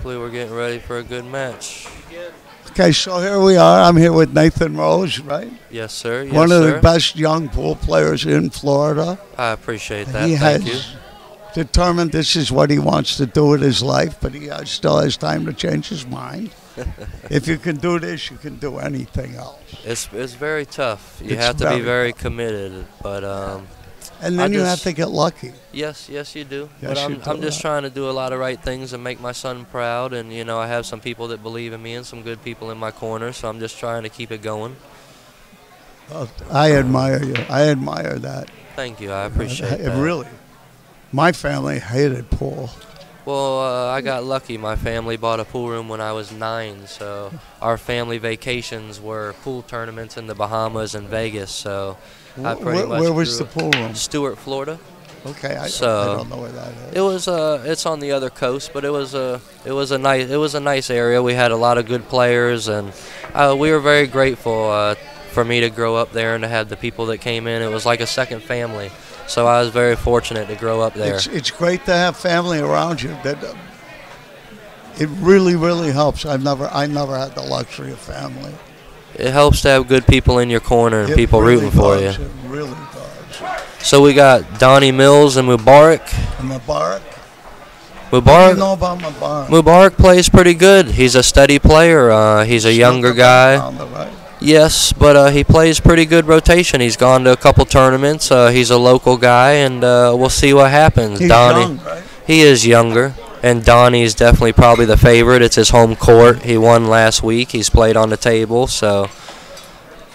hopefully we're getting ready for a good match. Okay, so here we are. I'm here with Nathan Rose, right? Yes, sir. Yes, One of sir. the best young pool players in Florida. I appreciate that. He Thank you. has determined this is what he wants to do with his life, but he still has time to change his mind. If you can do this, you can do anything else. It's very tough. You It's have to be very very committed, but And then you have to get lucky. yes, you do. Yes, but you do. I'm just trying to do a lot of right things and make my son proud, and you know I have some people that believe in me and some good people in my corner, so I'm just trying to keep it going. Well, I admire you. I admire that. Thank you. I appreciate that. Really. My family hated pool. Well, I got lucky. My family bought a pool room when I was 9, so our family vacations were pool tournaments in the Bahamas and Vegas. So I pretty much Where was the pool room? Stuart, Florida. Okay, I So don't know where that is. it was it's on the other coast, but it was a nice area. We had a lot of good players, and we were very grateful for me to grow up there and to have the people that came in. It was like a second family. So I was very fortunate to grow up there. It's great to have family around you. That it really, really helps. I never had the luxury of family. It helps to have good people in your corner and It people really rooting for does. you. It really does. So we got Donnie Mills and Mubarak. Mubarak. What do you know about Mubarak? Mubarak plays pretty good. He's a steady player. He's a younger guy. Right? Yes, but he plays pretty good rotation. He's gone to a couple tournaments. He's a local guy, and we'll see what happens. He's Donnie, young, right? he is younger, and Donnie's definitely probably the favorite. It's his home court. He won last week. He's played on the table, so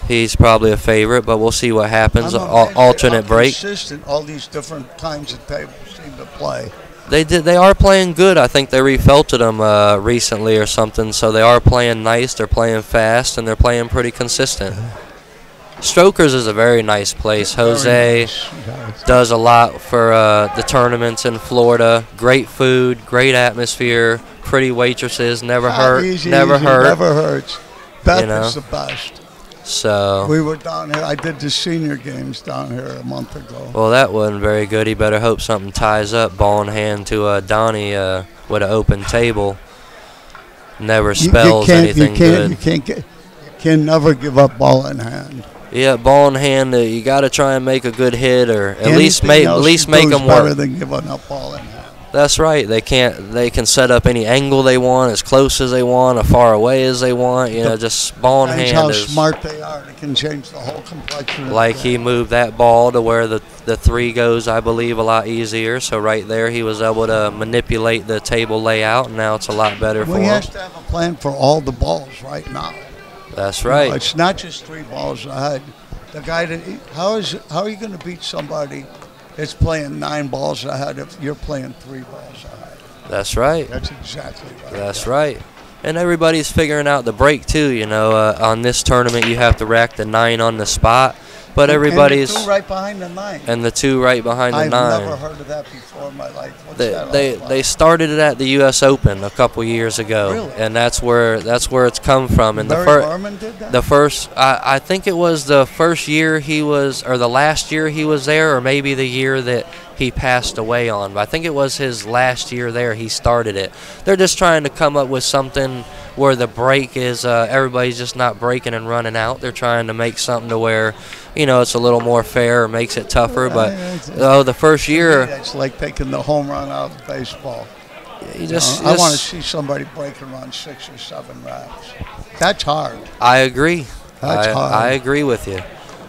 he's probably a favorite. But we'll see what happens. Alternate break. Consistent. All these different kinds of tables seem to play. They are playing good. I think they refelted them recently or something, so they are playing nice. They're playing fast, and they're playing pretty consistent. Strokers is a very nice place. Jose does a lot for the tournaments in Florida. Great food, great atmosphere, pretty waitresses. Never hurt. Never hurts. Beth is the best. So we were down here. I did the senior games down here a month ago. Well, that wasn't very good. He better hope something ties up. Ball in hand to Donnie with an open table. Never spells anything good. You can never give up ball in hand. Yeah, ball in hand. You got to try and make a good hit, or at least make them work. Better than giving up ball in hand. That's right. They can set up any angle they want, as close as they want, as far away as they want. You know, just ball in hand. How smart they are. They can change the whole complexion. Like he moved that ball to where the 3 goes, I believe, a lot easier. So right there, he was able to manipulate the table layout, and now it's a lot better for him. He has to have a plan for all the balls right now. That's right. It's not just 3 balls ahead. The guy how are you going to beat somebody that's playing 9 balls ahead if you're playing 3 balls ahead? That's right. That's exactly right. That's right. And everybody's figuring out the break too. You know, on this tournament you have to rack the 9 on the spot, but everybody's and the 2 right behind the 9. And the 2 right behind the 9. I've never heard of that before in my life. What's that all about? They started it at the U.S. Open a couple years ago, really? And that's where it's come from. And Barry Berman did that? The first, I think it was the first year he was, or the last year he was there, or maybe the year that he passed away on. But I think it was his last year there. He started it. They're just trying to come up with something where the break is everybody's just not breaking and running out. They're trying to make something to where, you know, it's a little more fair or makes it tougher. But the first year, it's like taking the home run out of baseball. I want to see somebody break and run 6 or 7 reps. That's hard. I agree. That's hard. I agree with you.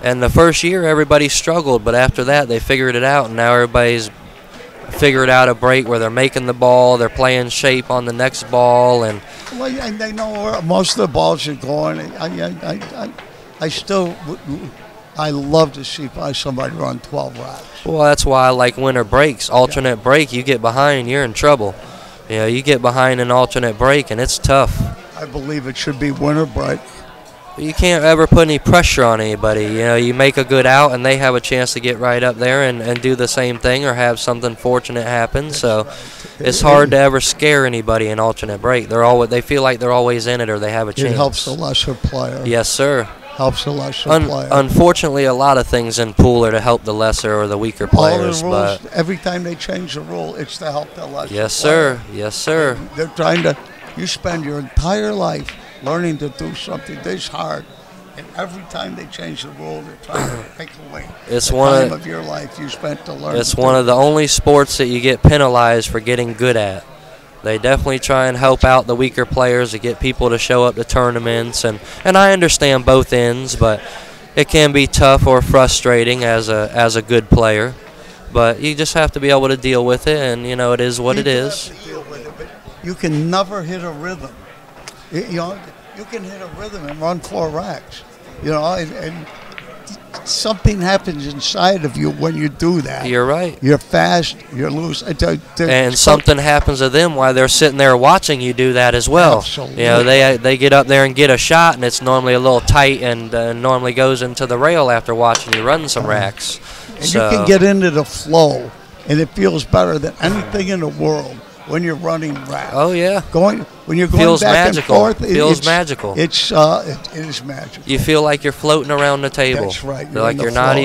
And the first year, everybody struggled, but after that, they figured it out, and now everybody's figured out a break where they're making the ball, they're playing shape on the next ball, and they know where most of the balls are going. I love to see somebody run 12 reps. Well, that's why I like winter breaks. Alternate break, you get behind, you're in trouble. You know, you get behind an alternate break, and it's tough. I believe it should be winter break. You can't ever put any pressure on anybody. You know, you make a good out, and they have a chance to get right up there and do the same thing or have something fortunate happen. So it's hard to ever scare anybody in alternate break. They feel like they're always in it or they have a chance. It helps the lesser player. Yes, sir. Helps the lesser player. Unfortunately, a lot of things in pool are to help the lesser or the weaker players. All the rules, every time they change the rule, it's to help the lesser Yes, player. sir. Yes, sir. They're trying to You spend your entire life learning to do something this hard, and every time they change the rule, they're trying to take away It's the one time of of your life you spent to learn. It's one of the only sports that you get penalized for getting good at. They definitely try and help out the weaker players to get people to show up to tournaments, and I understand both ends, but it can be tough or frustrating as a good player. But you just have to be able to deal with it, and it is what it is. Have to deal with it, but you can never hit a rhythm. You can hit a rhythm and run 4 racks. And something happens inside of you when you do that. You're right. You're fast. You're loose. And something happens to them while they're sitting there watching you do that as well. Absolutely. They get up there and get a shot, and it's normally a little tight, and normally goes into the rail after watching you run some racks. And you can get into the flow, and it feels better than anything in the world when you're running racks. Oh yeah. When you're going Feels back magical. and forth, Feels magical. It is magical. You feel like you're floating around the table. That's right. You're not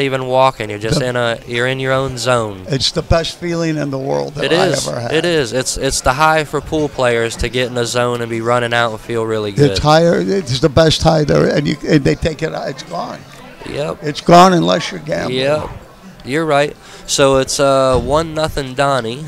even walking. You're just you're in your own zone. It's the best feeling in the world that It I is. ever had. It is. It's the high for pool players to get in a zone and be running out and feel really good. It's higher. It's the best high there, and they take it out. It's gone. Yep. It's gone unless you're gambling. Yep. You're right. So it's 1-0 Donnie.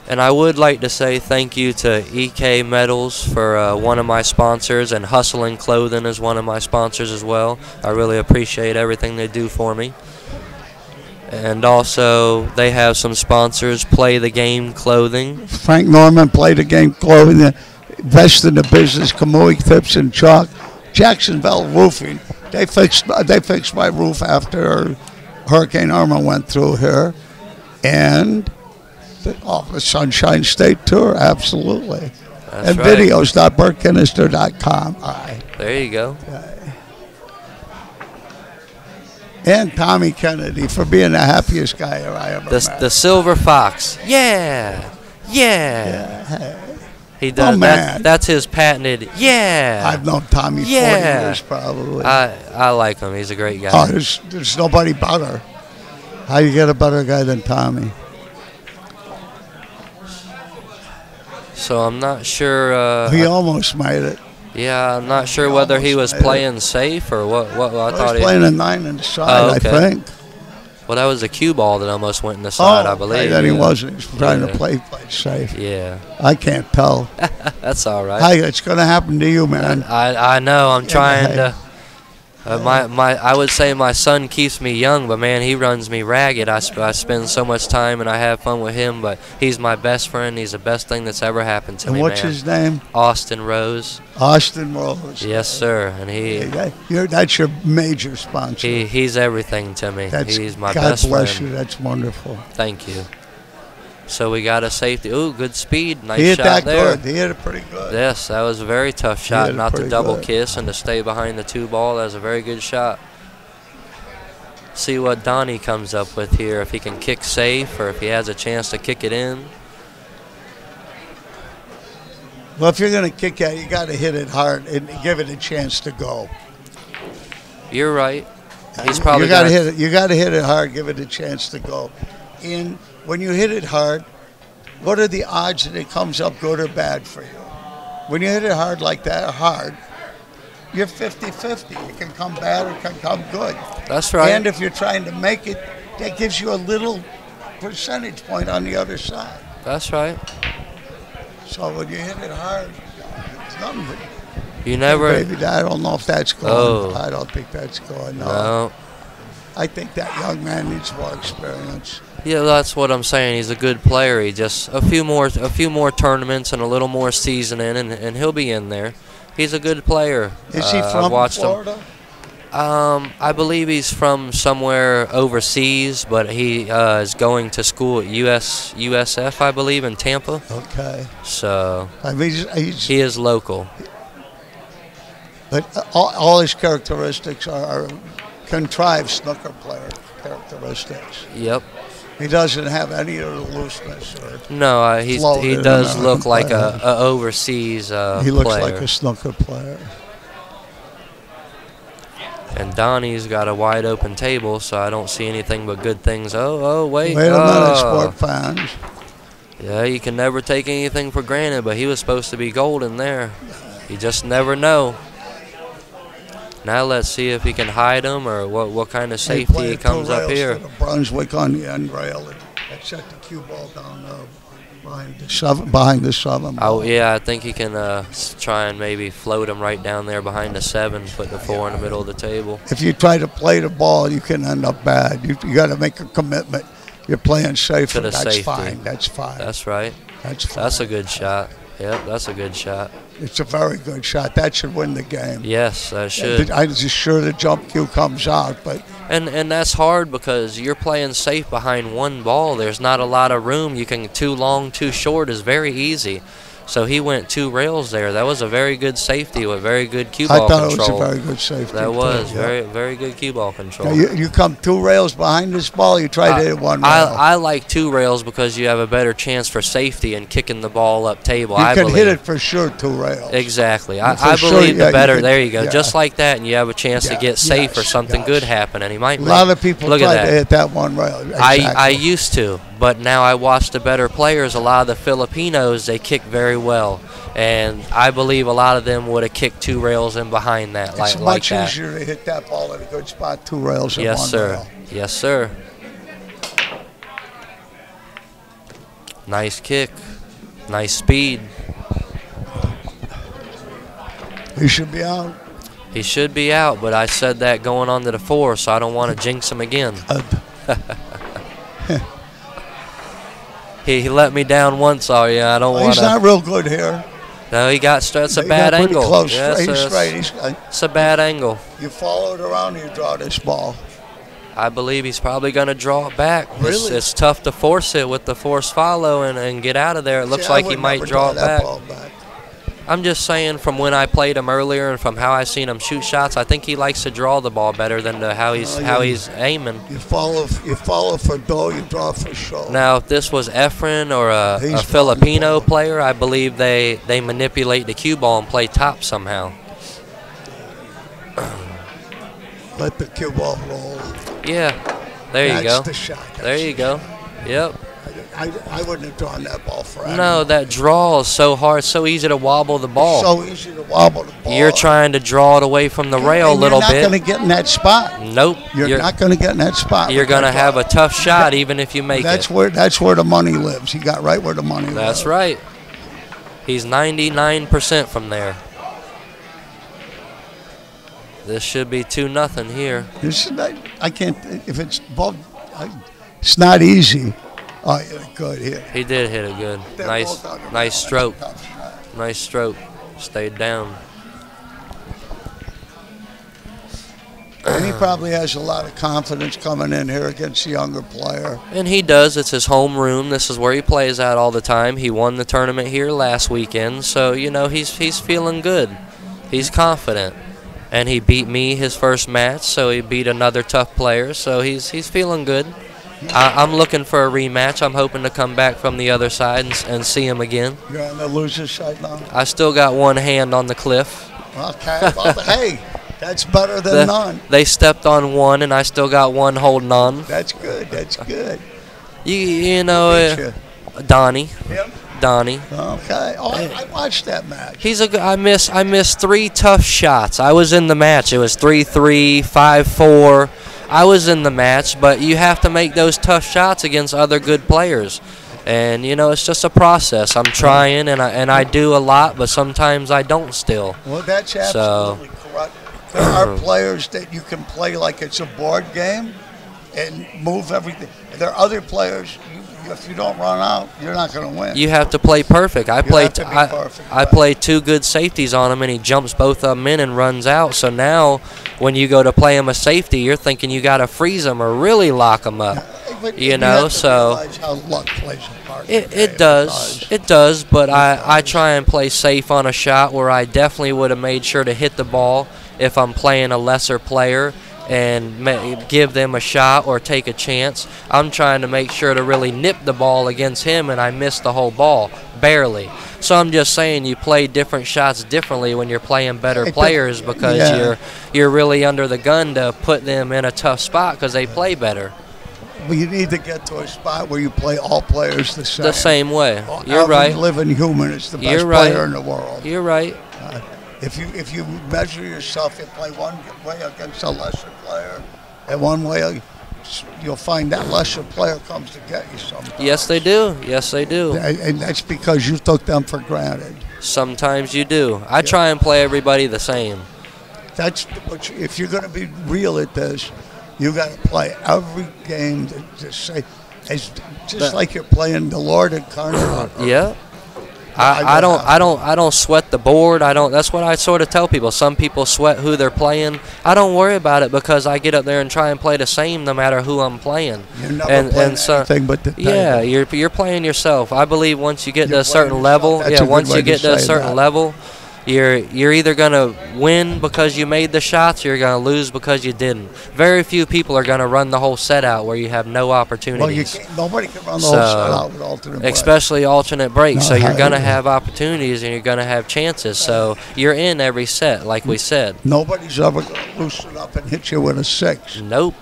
And I would like to say thank you to EK Metals for one of my sponsors, and Hustlin' Clothing is one of my sponsors as well. I really appreciate everything they do for me. And also, they have some sponsors, Play the Game Clothing. Frank Norman, Play the Game Clothing, Best in the Business, Kamui Tips and Chalk, Jacksonville Roofing. They fixed my roof after Hurricane Irma went through here. And the Sunshine State Tour, absolutely. That's and right. videos.burkinister.com. All right. There you go. And Tommy Kennedy for being the happiest guy I ever met. The Silver Fox. Yeah. He does. Oh, man. That's his patented. Yeah. I've known Tommy 40 years probably. I like him. He's a great guy. Oh, there's nobody better. How you get a better guy than Tommy? So I'm not sure. He almost made it. Yeah, I'm not sure whether he was playing safe or what. I thought he was playing a 9 in the side, Oh, okay. I think. Well, that was a cue ball that almost went in the side, I believe. Then he wasn't. He was trying to play safe. Yeah. I can't tell. That's all right. Hey, it's going to happen to you, man. I know. I'm trying to. I would say my son keeps me young, but man, he runs me ragged. I spend so much time and I have fun with him, but he's my best friend. He's the best thing that's ever happened to me. And what's his name? Austin Rose. Austin Rose. Yes, sir. And that's your major sponsor. He's everything to me. He's my best friend. God bless you. That's wonderful. Thank you. So we got a safety. Ooh, good speed. Nice shot there. He hit that there. good. He hit it pretty good. Yes, that was a very tough shot. Not to double good. kiss and to stay behind the 2 ball. That was a very good shot. See what Donnie comes up with here. If he can kick safe or if he has a chance to kick it in. Well, if you're going to kick it, you got to hit it hard and give it a chance to go. You're right. He's probably you got to hit it. You got to hit it hard. Give it a chance to go. And when you hit it hard, what are the odds that it comes up good or bad for you? When you hit it hard like that, you're 50-50. It can come bad or it can come good. That's right. And if you're trying to make it, that gives you a little percentage point on the other side. That's right. So when you hit it hard, it's nothing but... You never... Hey, baby, I don't know if that's going. Oh. I don't think that's going. No. I think that young man needs more experience. Yeah, that's what I'm saying. He's a good player. He just a few more tournaments and a little more seasoning, and he'll be in there. He's a good player. Is he from Florida? I believe he's from somewhere overseas, but he is going to school at USF, I believe, in Tampa. Okay. So I mean, he is local. But all his characteristics are contrived snooker player characteristics. Yep. He doesn't have any of the looseness. No, he does look like a overseas player. He looks like a snooker player. And Donnie's got a wide open table, so I don't see anything but good things. Oh, wait. Wait a minute, sport fans. Yeah, you can never take anything for granted, but he was supposed to be golden there. You just never know. Now let's see if he can hide him or what kind of safety he comes up here. To the Brunswick on the end rail. That set the cue ball down behind the 7 ball. Oh, yeah, I think he can try and maybe float him right down there behind the 7, put the 4 in the middle of the table. If you try to play the ball, you can end up bad. You got to make a commitment. You're playing safe. To the that's safety. Fine. That's fine. That's right. That's fine. That's a good shot. Yep, that's a good shot. It's a very good shot. That should win the game. Yes, that should. I'm just sure the jump cue comes out, but and that's hard because you're playing safe behind 1 ball. There's not a lot of room. You can too long, too short is very easy. So he went 2 rails there. That was a very good safety with very good cue ball control. I thought it was a very good safety. That was yeah. very good cue ball control. Now you come 2 rails behind this ball. You try to hit 1 rail. I like 2 rails because you have a better chance for safety and kicking the ball up table. You I can believe. hit it for sure 2 rails. Exactly. I believe the better. There you go. Yeah. Just like that, and you have a chance to get safe or something good happen. And he might. A lot of people try to hit that 1 rail. Exactly. I used to, but now I watch the better players. A lot of the Filipinos, they kick very well. And I believe a lot of them would have kicked 2 rails in behind that. It's much easier to hit that ball at a good spot 2 rails than 1 rail. Yes, sir. Nice kick. Nice speed. He should be out. He should be out, but I said that going on to the 4, so I don't want to jinx him again. He let me down once, I don't want to. He's not real good here. No, he got that's a bad angle. Close. Yes, it's a bad angle. You follow it around and you draw this ball. I believe he's probably going to draw it back. Really? It's tough to force it with the force follow and get out of there. It looks like he might draw it back. I'm just saying from when I played him earlier and from how I've seen him shoot shots, I think he likes to draw the ball better than how he's aiming. You follow for dough, you draw for show. Now, if this was Efren or a Filipino player, I believe they manipulate the cue ball and play top somehow. Let the cue ball roll. Yeah, there you go. That's the shot. There you go. Yep. I wouldn't have drawn that ball for anyone. No, that draw is so hard, so easy to wobble the ball. It's so easy to wobble the ball. You're trying to draw it away from the rail a little bit. You're not going to get in that spot. Nope. You're not going to get in that spot. You're going to have a tough shot even if you make it. That's where the money lives. He got right where the money lives. That's right. He's 99% from there. This should be 2-0 here. I can't. If it's ball, it's not easy. Oh, he hit it good here. He did hit it good. Nice stroke. Nice stroke. Stayed down. And he probably has a lot of confidence coming in here against a younger player. And he does. It's his home room. This is where he plays at all the time. He won the tournament here last weekend, so he's feeling good. He's confident. And he beat me his first match, so he beat another tough player, so he's feeling good. I'm looking for a rematch. I'm hoping to come back from the other side and see him again. You're on the loser's side now? I still got one hand on the cliff. Okay. Well, hey, that's better than none. They stepped on one, and I still got one holding on. That's good. That's good. You know, Donnie. Yep. Donnie. Okay. Oh, I watched that match. I missed 3 tough shots. I was in the match. It was 3-3, 5-4. I was in the match, but you have to make those tough shots against other good players. And, it's just a process. I'm trying, and I do a lot, but sometimes I don't still. Well, that's absolutely correct. There are players that you can play like it's a board game and move everything. There are other players, if you don't run out, you're not going to win. You have to play perfect. I played 2 good safeties on him, and he jumps both of them in and runs out. So now when you go to play him a safety, you're thinking you got to freeze him or really lock him up. So how luck plays a part. It does, but I try and play safe on a shot where I definitely would have made sure to hit the ball if I'm playing a lesser player and give them a shot or take a chance. I'm trying to make sure to really nip the ball against him, and I missed the whole ball, barely. So I'm just saying you play different shots differently when you're playing better players because you're really under the gun to put them in a tough spot because they play better. Well, you need to get to a spot where you play all players the same. The same way. Well, You're every right. living human is the best You're right. player in the world. You're right. If you measure yourself, you play one way against a lesser player, and one way you'll find that lesser player comes to get you sometimes. Yes, they do. Yes, they do. And that's because you took them for granted. Sometimes you do. I try and play everybody the same. That's what if you're going to be real at this, you got to play every game to say, just like you're playing the Lord incarnate. Yeah. I don't sweat the board. That's what I sort of tell people. Some people sweat who they're playing. I don't worry about it because I get up there and try and play the same no matter who I'm playing. You're never playing anything but the table. Yeah, you're playing yourself. I believe once you get to a certain level, once you get to a certain level, you're either gonna win because you made the shots, or you're gonna lose because you didn't. Very few people are gonna run the whole set out where you have no opportunities. Well, nobody can run the whole set out with alternate breaks. Especially alternate breaks. So you're gonna have opportunities and you're gonna have chances. So you're in every set, like we said. Nobody's ever gonna loosen up and hit you with a 6. Nope.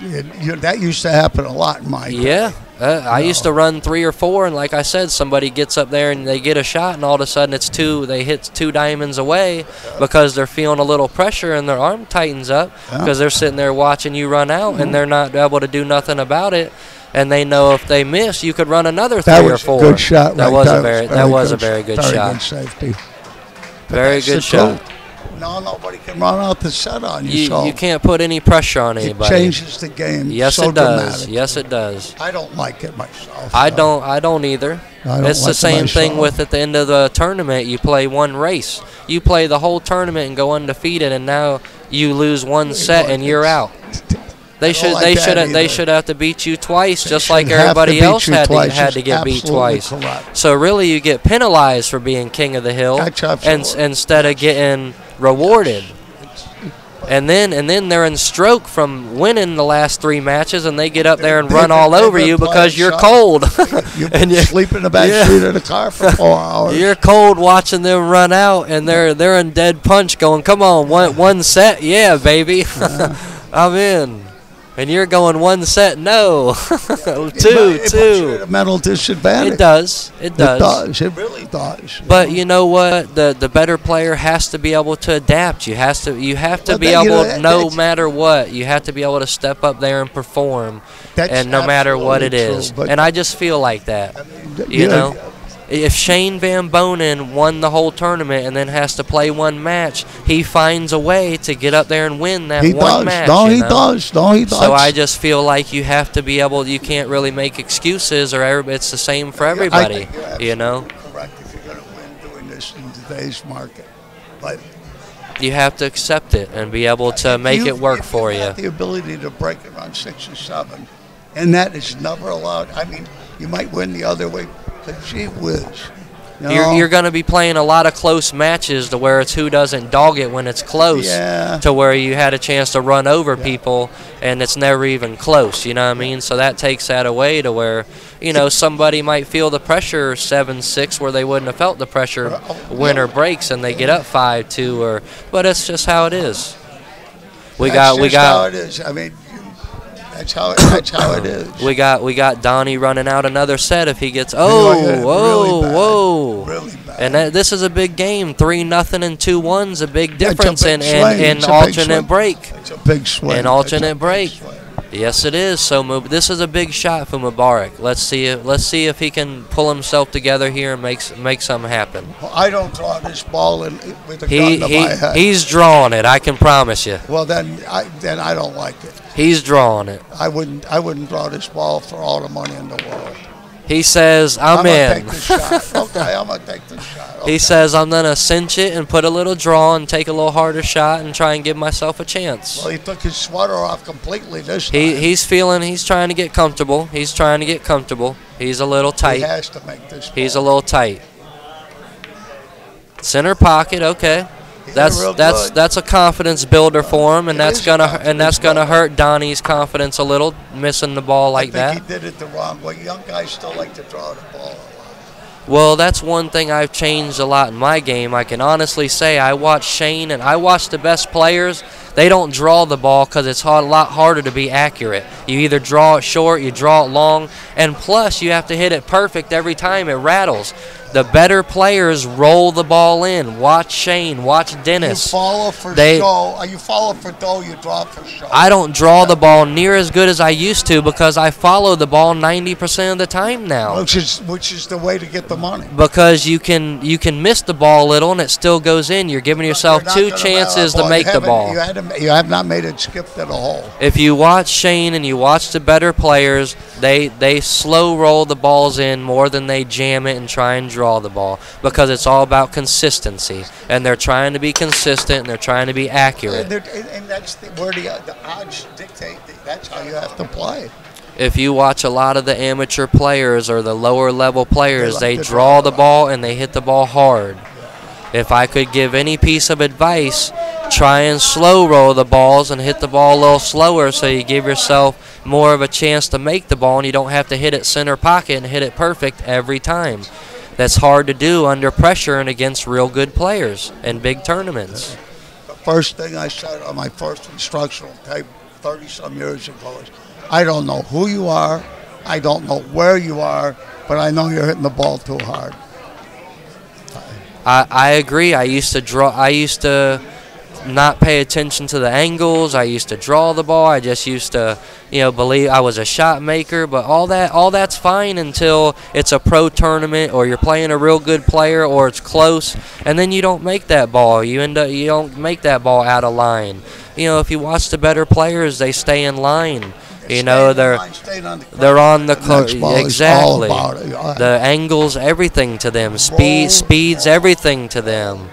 That used to happen a lot in my Yeah. I used to run 3 or 4, and like I said, somebody gets up there and they get a shot, and all of a sudden they hit 2 diamonds away because they're feeling a little pressure and their arm tightens up because they're sitting there watching you run out and they're not able to do nothing about it. And they know if they miss, you could run another 3 or 4. That was a good shot. That was a very good shot. Very good safety. Very good shot. No, nobody can run out the set on you. You can't put any pressure on anybody. It changes the game. Yes, it does. Yes, it does. I don't like it myself. I don't either. It's the same thing with at the end of the tournament. You play one race. You play the whole tournament and go undefeated, and now you lose one set and you're out. They should have to beat you twice, just like everybody else had to get beat twice. So really, you get penalized for being king of the hill, instead of getting rewarded. And then they're in stroke from winning the last 3 matches, and they get up there and run all over you because you're cold. And you sleep in the back seat of the car for 4 hours. You're cold watching them run out, and they're in dead punch, going, "Come on, one set, yeah, baby, I'm in." And you're going 1 set, no. two. Puts you at a mental disadvantage. It does. It does. It really does. But you know what? The better player has to be able to adapt. You have to be able, no matter what, you have to be able to step up there and perform, and no matter what it is. And I just feel like that. You know? If Shane Van Bonen won the whole tournament and then has to play 1 match, he finds a way to get up there and win that one match. He does. So I just feel like you have to be able. You can't really make excuses, or it's the same for everybody. You know. Correct. If you're going to win doing this in today's market, but you have to accept it and be able to make it work for you. The ability to break it on 6 or 7, and that is never allowed. I mean, you might win the other way. But gee whiz. You're going to be playing a lot of close matches to where it's who doesn't dog it when it's close, to where you had a chance to run over people and it's never even close, you know what I mean? So that takes that away to where, somebody might feel the pressure 7-6 where they wouldn't have felt the pressure winner breaks and they get up 5-2, but it's just how it is. That's how it is. I mean, That's how it is. We got Donnie running out another set if he gets. Whoa! Really bad. And this is a big game. 3-0 and 2-1's a big difference in alternate break. It's a big swing. In alternate break. Yes, it is. So this is a big shot for Mubarak. Let's see if he can pull himself together here and make something happen. Well, I don't draw this ball with a gun to my head. He's drawing it. I can promise you. Well, then I don't like it. He's drawing it. I wouldn't draw this ball for all the money in the world. He says, I'm in. Take the shot. Okay, I'm going to take the shot. Okay. He says, I'm going to cinch it and put a little draw and take a little harder shot and try and give myself a chance. Well, he took his sweater off completely this time. He's trying to get comfortable. He's a little tight. He has to make this ball. He's a little tight. Center pocket, okay. That's a confidence builder for him, and that's gonna hurt Donnie's confidence a little, missing the ball like that. I think he did it the wrong way. Young guys still like to draw the ball a lot. Well, that's one thing I've changed a lot in my game. I can honestly say I watch Shane and I watch the best players. They don't draw the ball because it's a lot harder to be accurate. You either draw it short, you draw it long, and plus you have to hit it perfect every time. It rattles. The better players roll the ball in. Watch Shane. Watch Dennis. You follow for show. You follow for dough. You draw for show. I don't draw the ball near as good as I used to because I follow the ball 90% of the time now. Which is the way to get the money. Because you can miss the ball a little and it still goes in. You're giving yourself two chances to make the ball. You have not made it skip to the hole. If you watch Shane and you watch the better players, they slow roll the balls in more than they jam it and try and draw the ball, because it's all about consistency, and they're trying to be consistent and they're trying to be accurate. And that's where the odds dictate. That's how you have to play. If you watch a lot of the amateur players or the lower level players, they draw the ball and they hit the ball hard. If I could give any piece of advice, try and slow roll the balls and hit the ball a little slower so you give yourself more of a chance to make the ball and you don't have to hit it center pocket and hit it perfect every time. That's hard to do under pressure and against real good players in big tournaments. The first thing I said on my first instructional tape 30-some years ago is, I don't know who you are, I don't know where you are, but I know you're hitting the ball too hard. I agree. I used to not pay attention to the angles. I used to draw the ball. I just used to, believe I was a shot maker. But all that's fine until it's a pro tournament or you're playing a real good player or it's close, and then you don't make that ball. You don't make that ball out of line. If you watch the better players, they stay in line. They're on the exactly. The angles, everything to them. Speeds, everything to them.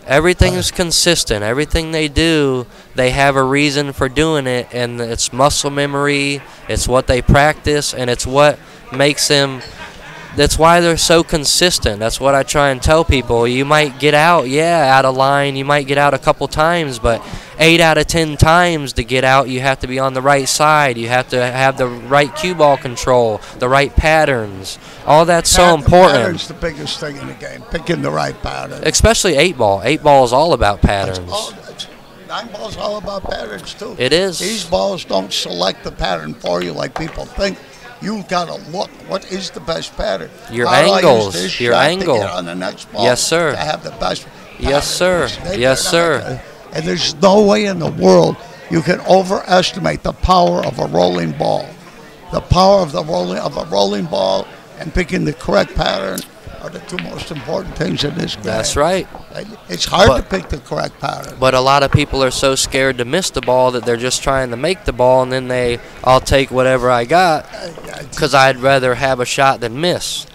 Everything is consistent. Everything they do, they have a reason for doing it, and it's muscle memory. It's what they practice, and it's what makes them. That's why they're so consistent. That's what I try and tell people. You might get out of line. You might get out a couple times, but 8 out of 10 times to get out, you have to be on the right side. You have to have the right cue ball control, the right patterns. All that's so important. Pattern's the biggest thing in the game, picking the right pattern. Especially 8-ball. 8-ball is all about patterns. 9-ball's all about patterns, too. It is. These balls don't select the pattern for you like people think. You've got to look. What is the best pattern? Your angles. Your angle. To get on the next ball. Yes, sir. To have the best pattern. Yes, sir. Yes, sir. And there's no way in the world you can overestimate the power of a rolling ball. The power of a rolling ball and picking the correct pattern are the two most important things in this game. That's right. It's hard to pick the correct pattern. But a lot of people are so scared to miss the ball that they're just trying to make the ball, and then I'll take whatever I got because I'd rather have a shot than miss.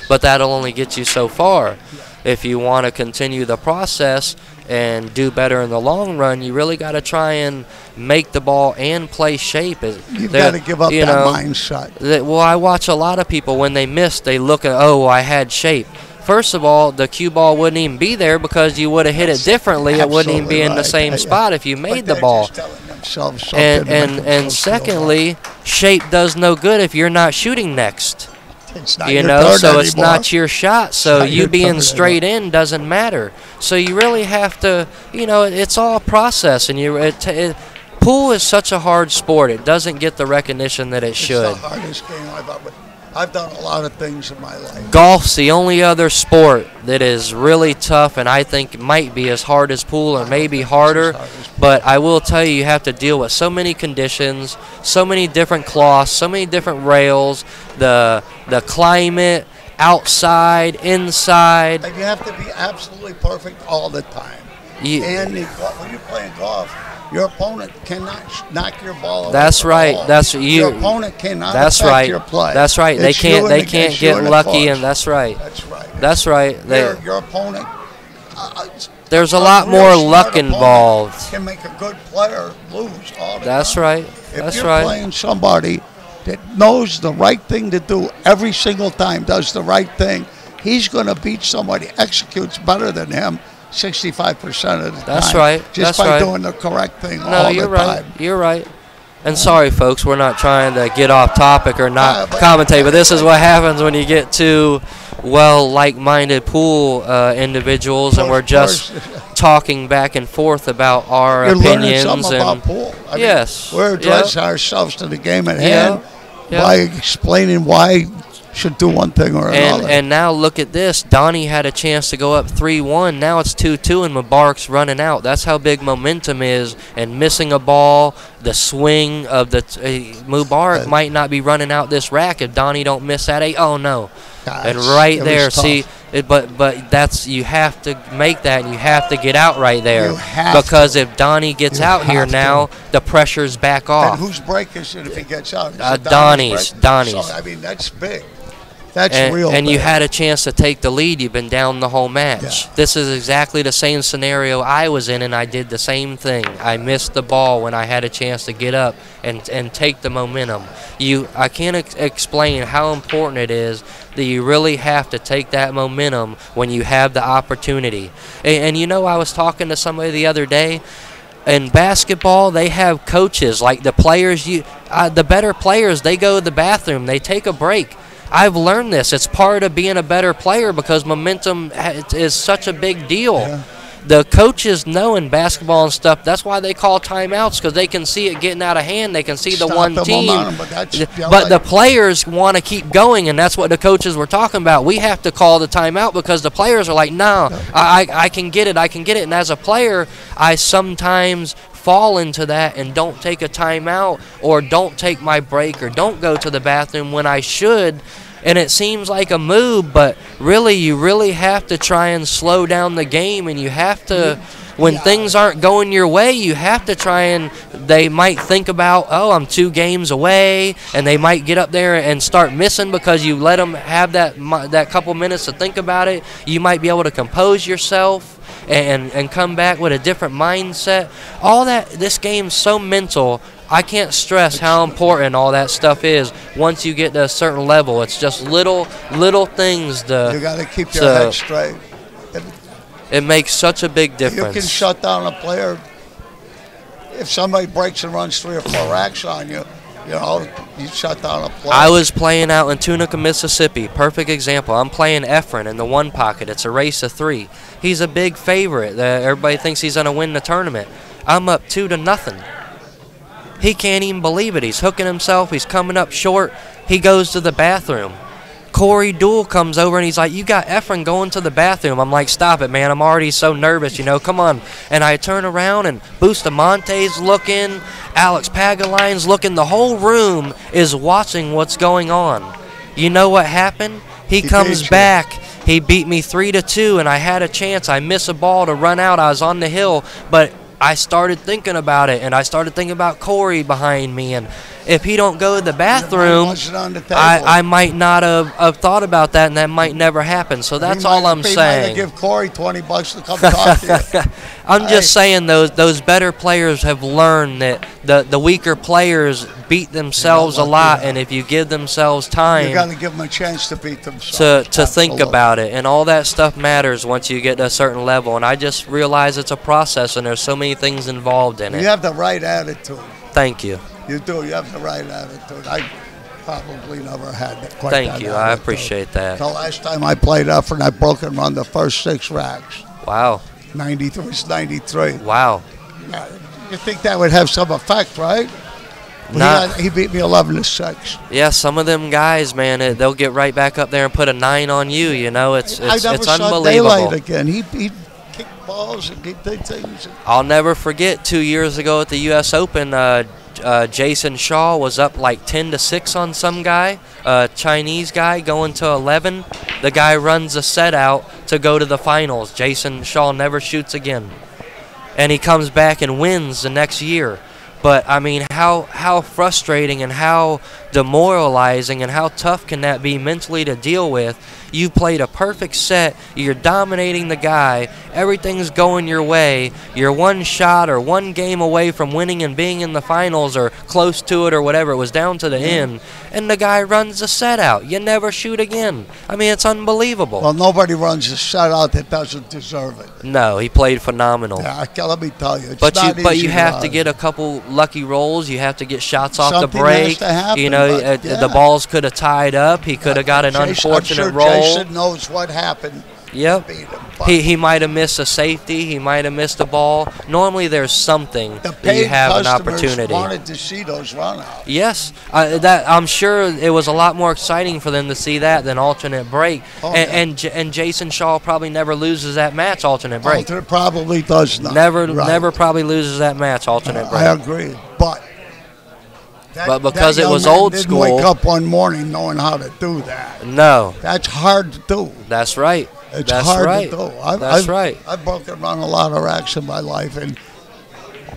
But that'll only get you so far. If you want to continue the process and do better in the long run, you really got to try and make the ball and play shape. You've got to give up that mindset. Well, I watch a lot of people, when they miss, they look at, I had shape. First of all, the cue ball wouldn't even be there because you would have hit it differently. It wouldn't even be in the same spot if you made the ball. And secondly, shape does no good if you're not shooting next. So it's not your shot. So you being straight in doesn't matter. So you really have to, it's all a process. And pool is such a hard sport. It doesn't get the recognition that it should. It's the hardest game I've done a lot of things in my life. Golf's the only other sport that is really tough, and I think might be as hard as pool or maybe harder. But I will tell you, you have to deal with so many conditions, so many different cloths, so many different rails, the climate, outside, inside. And you have to be absolutely perfect all the time. And when you're playing golf, your opponent cannot knock your ball away. That's right. Your opponent cannot affect right. Your play. That's right. They can't get lucky, and that's right. That's right. That's right. Your opponent. There's a lot more luck involved. Can make a good player lose all the That's time. right. If you're playing somebody that knows the right thing to do every single time, does the right thing, he's going to beat somebody, executes better than him 65% of the time. That's right. Just by doing the correct thing all the time. You're right. And sorry, folks, we're not trying to get off topic or not but commentate, but this is what happens when you get two, well, like-minded pool individuals, and we're just talking back and forth about our opinions. Something about pool. I mean, yes. we're addressing ourselves to the game at hand by explaining why should do one thing or another. And now look at this. Donnie had a chance to go up 3-1. Now it's 2-2, and Mubarak's running out. That's how big momentum is. And missing a ball, the swing of the Mubarak might not be running out this rack if Donnie don't miss that 8. Oh no! And right there, see. But that's, you have to make that, and you have to get out right there, because if Donnie gets out here now, the pressure's back off. And whose break is it if he gets out? Donnie's. So, I mean, that's big. That's real. And big. you had a chance to take the lead. You've been down the whole match. Yeah. This is exactly the same scenario I was in, and I did the same thing. I missed the ball when I had a chance to get up and take the momentum. I can't explain how important it is that you really have to take that momentum when you have the opportunity. And you know, I was talking to somebody the other day. In basketball, they have coaches. Like the players, the better players, they go to the bathroom. They take a break. I've learned this. It's part of being a better player, because momentum is such a big deal. Yeah. The coaches know in basketball and stuff, that's why they call timeouts, because they can see it getting out of hand. They can see the one team. Momentum, but the players want to keep going, and that's what the coaches were talking about. We have to call the timeout because the players are like, no, I can get it, I can get it. And as a player, I sometimes fall into that and don't take a timeout, or don't take my break, or don't go to the bathroom when I should. And it seems like a move, but really, you really have to try and slow down the game, and you have to, when things aren't going your way, you have to try and, they might think about, oh, I'm 2 games away, and they might get up there and start missing because you let them have that couple minutes to think about it. You might be able to compose yourself and come back with a different mindset. All that, this game's so mental. I can't stress how important all that stuff is once you get to a certain level. It's just little things. You got to keep your head straight. It makes such a big difference. You can shut down a player if somebody breaks and runs 3 or 4 racks on you. You know, you shut down a player. I was playing out in Tunica, Mississippi. Perfect example. I'm playing Efren in the 1 pocket. It's a race of 3. He's a big favorite. Everybody thinks he's going to win the tournament. I'm up 2-0. He can't even believe it. He's hooking himself. He's coming up short. He goes to the bathroom. Corey Dool comes over, and he's like, you got Efren going to the bathroom. I'm like, stop it, man. I'm already so nervous, you know. Come on. And I turn around, and Bustamonte's looking. Alex Pagaline's looking. The whole room is watching what's going on. You know what happened? He comes back. He beat me 3-2, and I had a chance. I missed a ball to run out. I was on the hill, but I started thinking about it, and I started thinking about Corey behind me, and if he don't go to the bathroom, I might not have thought about that, and that might never happen. So that's all I'm saying. Give Corey $20 to come talk to you. I'm just saying those better players have learned that the weaker players beat themselves a lot, and if you give themselves time, you got to give them a chance to beat themselves. To think about it, and all that stuff matters once you get to a certain level. And I just realize it's a process, and there's so many things involved in it. You have the right attitude. Thank you. You do. You have the right attitude. I probably never had that quite. Thank you. I appreciate that. The last time I played Efren, I broke and run the first 6 racks. Wow. 93. Wow. You think that would have some effect, right? He beat me 11-6. Yeah, some of them guys, man, they'll get right back up there and put a 9 on you. You know, it's unbelievable. Daylight again. He kicked balls and did things. I'll never forget 2 years ago at the U.S. Open. Jason Shaw was up like 10-6 on some guy, Chinese guy, going to 11. The guy runs a set out to go to the finals. Jason Shaw never shoots again, and he comes back and wins the next year. But I mean, how frustrating and how demoralizing and how tough can that be mentally to deal with? You played a perfect set. You're dominating the guy. Everything's going your way. You're one shot or one game away from winning and being in the finals or close to it or whatever. It was down to the end. And the guy runs the set out. You never shoot again. I mean, it's unbelievable. Well, nobody runs a shutout that doesn't deserve it. No, he played phenomenal. Yeah, let me tell you. It's But not you easy have to run. get a couple lucky rolls. You have to get shots off the Something break. has to happen, You know, but, the balls could have tied up. He could have got an unfortunate I'm sure roll. Jason knows what happened. Yep. Beat him, He might have missed a safety. He might have missed a ball. Normally, there's something the that you have an customers opportunity. wanted to see those runouts. Yes, that I'm sure it was a lot more exciting for them to see that than alternate break. Oh, and Jason Shaw probably never loses that match alternate break. Alternate probably does not. Never probably loses that match alternate break. I agree, but because that it was young man old didn't school. Wake up one morning knowing how to do that. No, That's hard to do. that's right. It's That's hard right. to do. That's right. I've broken around a lot of racks in my life, and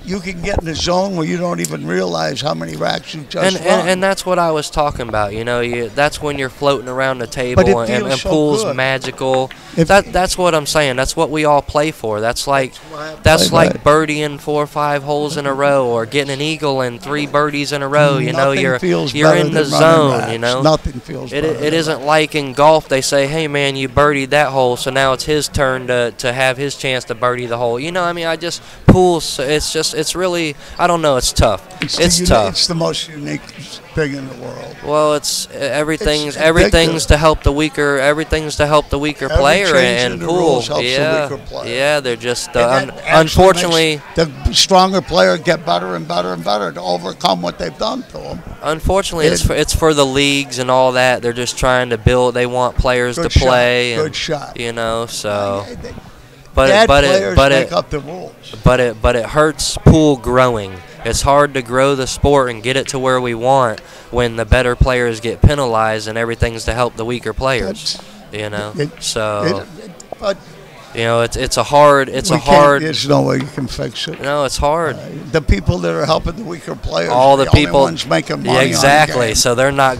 you can get in a zone where you don't even realize how many racks you just run. And that's what I was talking about. You know, that's when you're floating around the table, But it and feels so pool's good. magical. If- That's what I'm saying. That's what we all play for. That's like play like birdieing 4 or 5 holes in a row, or getting an eagle and 3 birdies in a row. You know, Nothing feels you're better in the than running zone. racks. You know, Nothing feels better. It than isn't like in golf they say, hey man, you birdied that hole, so now it's his turn to have his chance to birdie the hole. You know, I mean, pools. It's really, I don't know. It's tough. It's tough. It's the most unique thing in the world. Well, it's everything's addictive. to help the weaker. Everything's to help the weaker Every player change and in the pool. rules helps the Yeah, weaker player. yeah. They're just And that actually unfortunately. makes the stronger player get better and better and better to overcome what they've done to them. Unfortunately, it's for the leagues and all that. They're just trying to build. They want players Good to play. Good and, shot. You know, so. Bad But players make up the rules. But it hurts pool growing. It's hard to grow the sport and get it to where we want when the better players get penalized and everything's to help the weaker players. You know, But you know it's a hard. There's no way you can fix it. No, it's hard. The people that are helping the weaker players, All the only people ones making money. Yeah, exactly. On the game. So they're not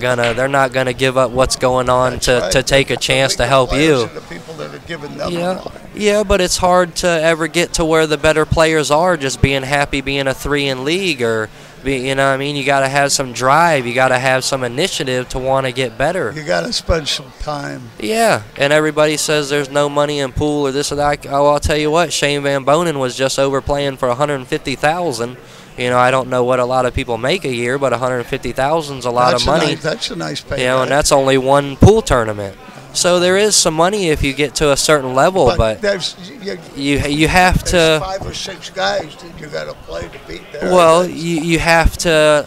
gonna give up what's going on That's to right. take a The chance to weaker help players you. are the people that are giving them Yeah, money. yeah, but it's hard to ever get to where the better players are just being happy being a 3 in league or you know what I mean? You got to have some drive, you got to have some initiative to want to get better. You got to spend some time. Yeah, and everybody says there's no money in pool or this or that. I'll tell you what, Shane Van Bonen was just overplaying for $150,000. You know, I don't know what a lot of people make a year, but $150,000 is a lot of money. That's a nice payday. You know, and that's only one pool tournament. So there is some money if you get to a certain level, but there's you have there's to. 5 or 6 guys that you got to play to beat their Well, guys. you have to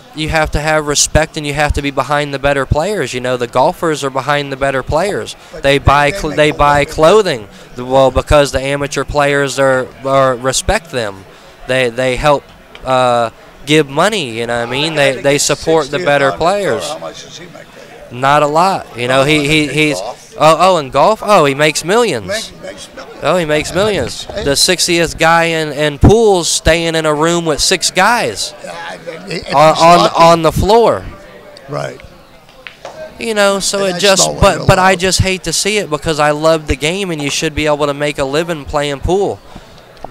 have respect, and you have to be behind the better players. You know, the golfers are behind the better players. But They buy they make they a buy living. clothing. Well, because the amateur players are respect them. They help give money. You know what I mean? They support the better players. How much does he make a year? Not a lot. You know, he's golf? in golf. Oh, he makes millions. Makes millions. Oh, he makes millions. The 60th guy in pools staying in a room with 6 guys on the floor. Right. You know, so And it that's just not what but I allowed. just hate to see it because I love the game and you should be able to make a living playing pool.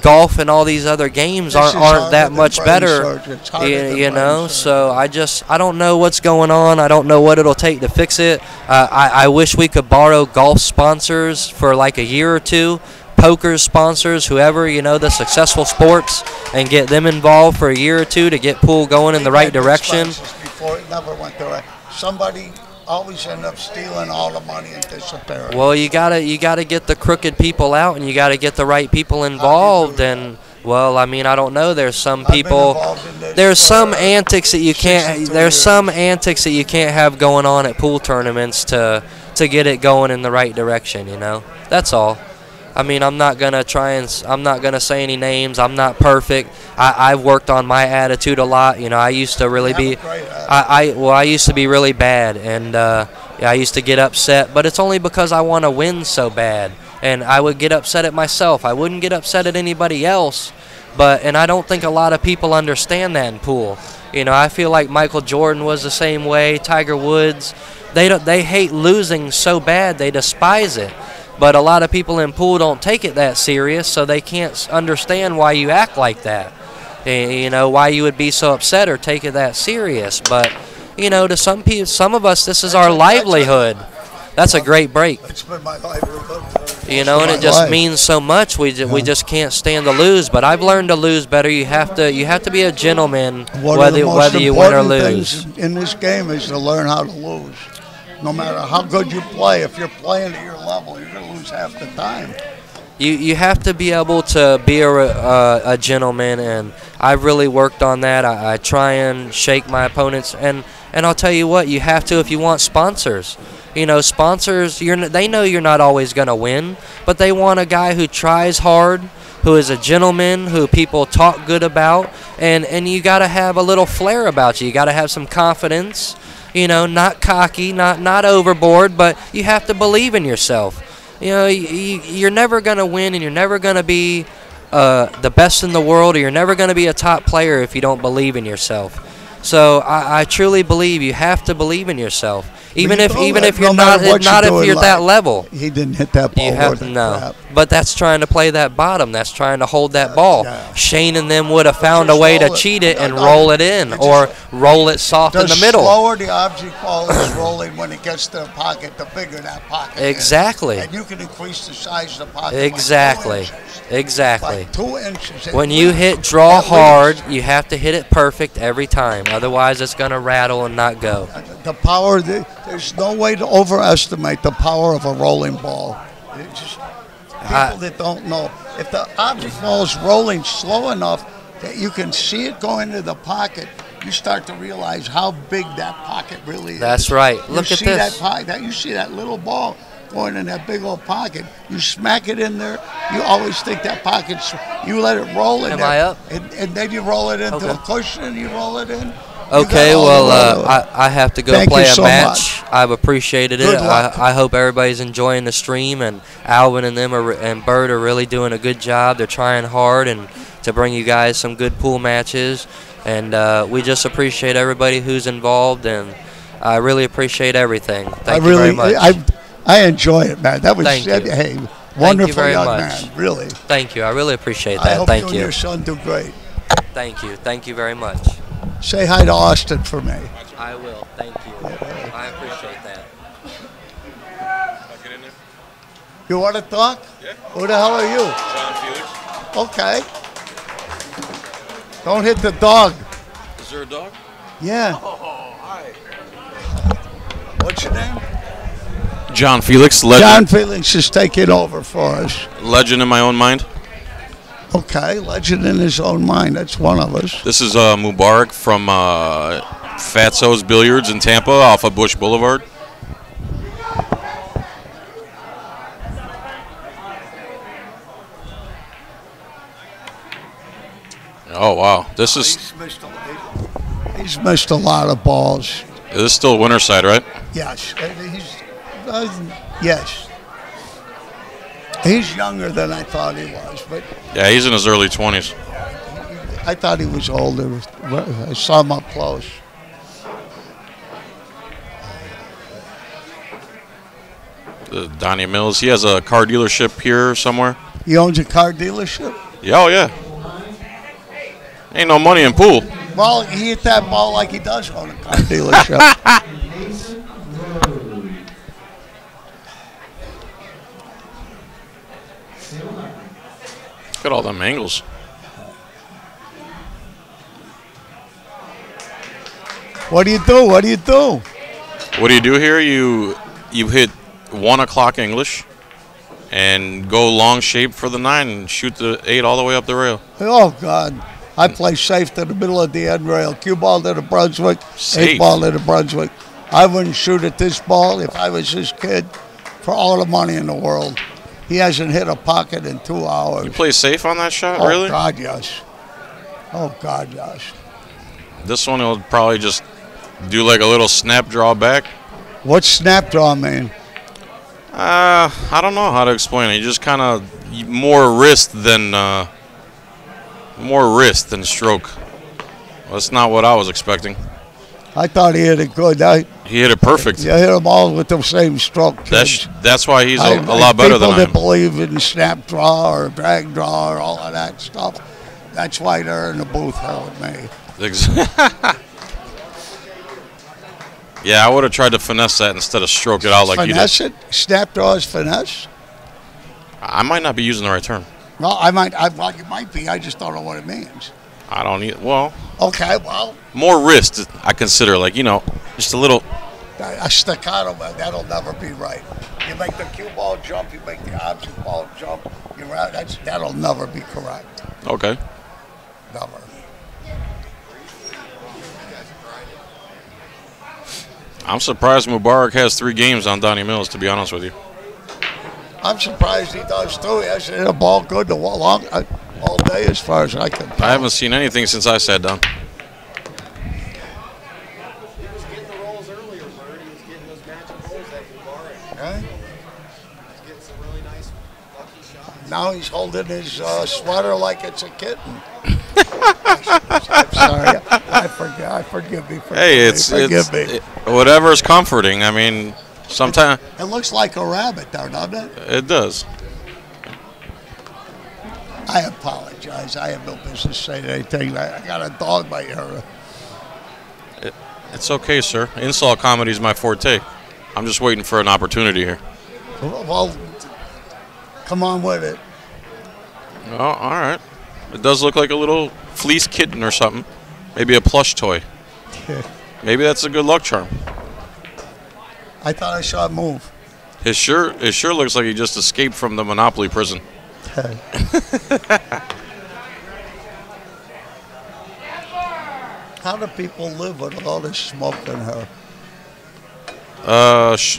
Golf and all these other games This is aren't that harder much than brain better. surgery. It's harder You, than you brain know, surgery. so I don't know what's going on. I don't know what it'll take to fix it. I wish we could borrow golf sponsors for like a year or two, poker sponsors, whoever, you know, the successful sports, and get them involved for a year or two to get pool going in the right direction. Before it never went the right. Somebody always end up stealing all the money and disappearing. Well, you gotta get the crooked people out, and you gotta get the right people involved. And well, I mean, I don't know. There's some I've been people. involved in this There's for some antics that you can't. 62 There's years. some antics that you can't have going on at pool tournaments to get it going in the right direction. You know, that's all. I mean, I'm not gonna say any names. I'm not perfect. I've worked on my attitude a lot. You know, I used to really be. I used to be really bad, and I used to get upset. But it's only because I want to win so bad, and I would get upset at myself. I wouldn't get upset at anybody else. And I don't think a lot of people understand that in pool. I feel like Michael Jordan was the same way, Tiger Woods. They hate losing so bad, they despise it. But a lot of people in pool don't take it that serious, so they can't understand why you act like that. Why you would be so upset or take it that serious. But, to some people, some of us, this is our livelihood. That's a great break. It's been my livelihood. And it just means so much. We just can't stand to lose. But I've learned to lose better. You have to be a gentleman, whether you win or lose. Things in this game is to learn how to lose. No matter how good you play, if you're playing at your level, you're going to lose half the time. You have to be able to be a gentleman, and I've really worked on that. I try and shake my opponents, and I'll tell you what, you have to if you want sponsors. Sponsors, they know you're not always going to win, but they want a guy who tries hard, who is a gentleman, who people talk good about, and you got to have a little flair about you. You got to have some confidence, not cocky, not overboard, but you have to believe in yourself. You're never going to win, and you're never going to be the best in the world, or you're never going to be a top player if you don't believe in yourself. So I truly believe you have to believe in yourself, even if you're not if you're that level. He didn't hit that ball. You have to know, but that's trying to play that bottom. That's trying to hold that ball. Yeah. Shane and them would have found a way to cheat it and roll it in, or roll it soft in the middle. The slower the object ball is rolling when it gets to the pocket, the bigger that pocket Exactly. is. And you can increase the size of the pocket. Exactly. By Exactly. 2 inches. When you hit draw hard, you have to hit it perfect every time. Otherwise, it's going to rattle and not go. The power, there's no way to overestimate the power of a rolling ball. It's just people that don't know. If the object ball is rolling slow enough that you can see it go into the pocket, you start to realize how big that pocket really is. That's right. Look at this. You see that little ball going in that big old pocket. You smack it in there. You always think that pocket's. You let it roll in Am there. I up? And then you roll it into a cushion and you roll it in. Okay, well, I have to go play a match. Much. I've appreciated it. I hope everybody's enjoying the stream, and Alvin and them and Bert are really doing a good job. They're trying hard and to bring you guys some good pool matches, and we just appreciate everybody who's involved, and I really appreciate everything. Thank you very much. I enjoy it, man. That was Thank you. Hey, wonderful very young much. man, really. Thank you. I really appreciate that. I hope Thank you and your son do great. Thank you. Thank you very much. Say hi to Austin for me. I will. Thank you. I appreciate that. You want to talk? Yeah. Who the hell are you? John Felix. Okay. Don't hit the dog. Is there a dog? Yeah. Oh, hi. What's your name? John Felix, legend. John Felix is taking over for us. Legend in my own mind. Okay, legend in his own mind. That's one of us. This is Mubarak from Fatso's Billiards in Tampa off of Bush Boulevard. Oh, wow. This is... He's missed a lot of balls. This is still winner side, right? Yes. Yes. He's younger than I thought he was, but Yeah, he's in his early 20s. I thought he was older. I saw him up close. Donnie Mills. He has a car dealership here somewhere. He owns a car dealership? Yeah, oh, yeah. Ain't no money in pool. Well, he hit that ball like he does own a car dealership. Look at all them angles. What do you do? What do you do? What do you do here? You hit 1 o'clock English and go long shape for the 9 and shoot the 8 all the way up the rail. Oh, God. I play safe to the middle of the end rail. Cue ball to the Brunswick, Safe. 8 ball to the Brunswick. I wouldn't shoot at this ball if I was his kid for all the money in the world. He hasn't hit a pocket in 2 hours. You play safe on that shot, Oh, really? God, yes. Oh, God, yes. This one will probably just do like a little snap draw back. What's snap draw mean? I don't know how to explain it. You just kind of more wrist than More wrist than stroke. That's not what I was expecting. I thought he hit it good. He hit it perfect. You hit them all with the same stroke. That's why he's a lot better than I am. People that believe in snap draw or drag draw or all of that stuff, that's why they're in the booth here with me. Yeah, I would have tried to finesse that instead of stroke it out like you did. Finesse it? Snap draw is finesse? I might not be using the right term. Well, well, you might be. I just don't know what it means. I don't need. Well. Okay, well. More wrist, I consider, like, just a little. A staccato, man, that'll never be right. You make the cue ball jump, you make the object ball jump, you're out. That'll never be correct. Okay. Never. I'm surprised Mubarak has 3 games on Donnie Mills, to be honest with you. I'm surprised he does too. He hasn't hit a ball good all day as far as I can tell. I haven't seen anything since I sat down. He was getting the rolls earlier, Bird. He was getting those magic rolls at Mubarak. Okay. He's getting some really nice lucky shots. Now he's holding his sweater like it's a kitten. I'm sorry. I forgive me. Forgive me. Whatever's comforting. I mean, sometimes it looks like a rabbit, though, doesn't it? It does. I apologize. I have no business saying anything. I got a dog by here. It's okay, sir. Insult comedy is my forte. I'm just waiting for an opportunity here. Well, come on with it. Oh, all right. It does look like a little fleece kitten or something. Maybe a plush toy. Maybe that's a good luck charm. I thought I saw it move. It sure looks like he just escaped from the Monopoly prison. How do people live with all this smoke in here?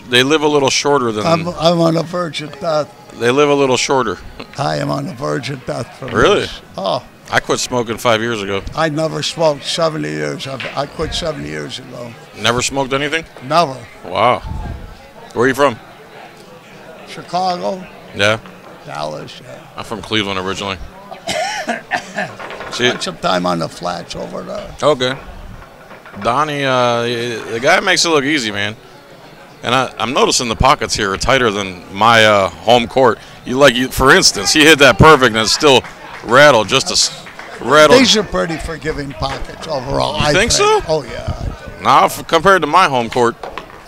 They live a little shorter than. I'm on the verge of death. They live a little shorter. I am on the verge of death from Really? this. Oh. I quit smoking 5 years ago. I never smoked 70 years. I quit 70 years ago. Never smoked anything? Never. Wow. Where are you from? Chicago. Yeah. Dallas, yeah. I'm from Cleveland originally. Spent some time on the flats over there. Okay. Donnie, the guy makes it look easy, man. And I'm noticing the pockets here are tighter than my home court. For instance, he hit that perfect and it's still rattled, rattled. These are pretty forgiving pockets overall. You think so? Oh, yeah. Now, compared to my home court.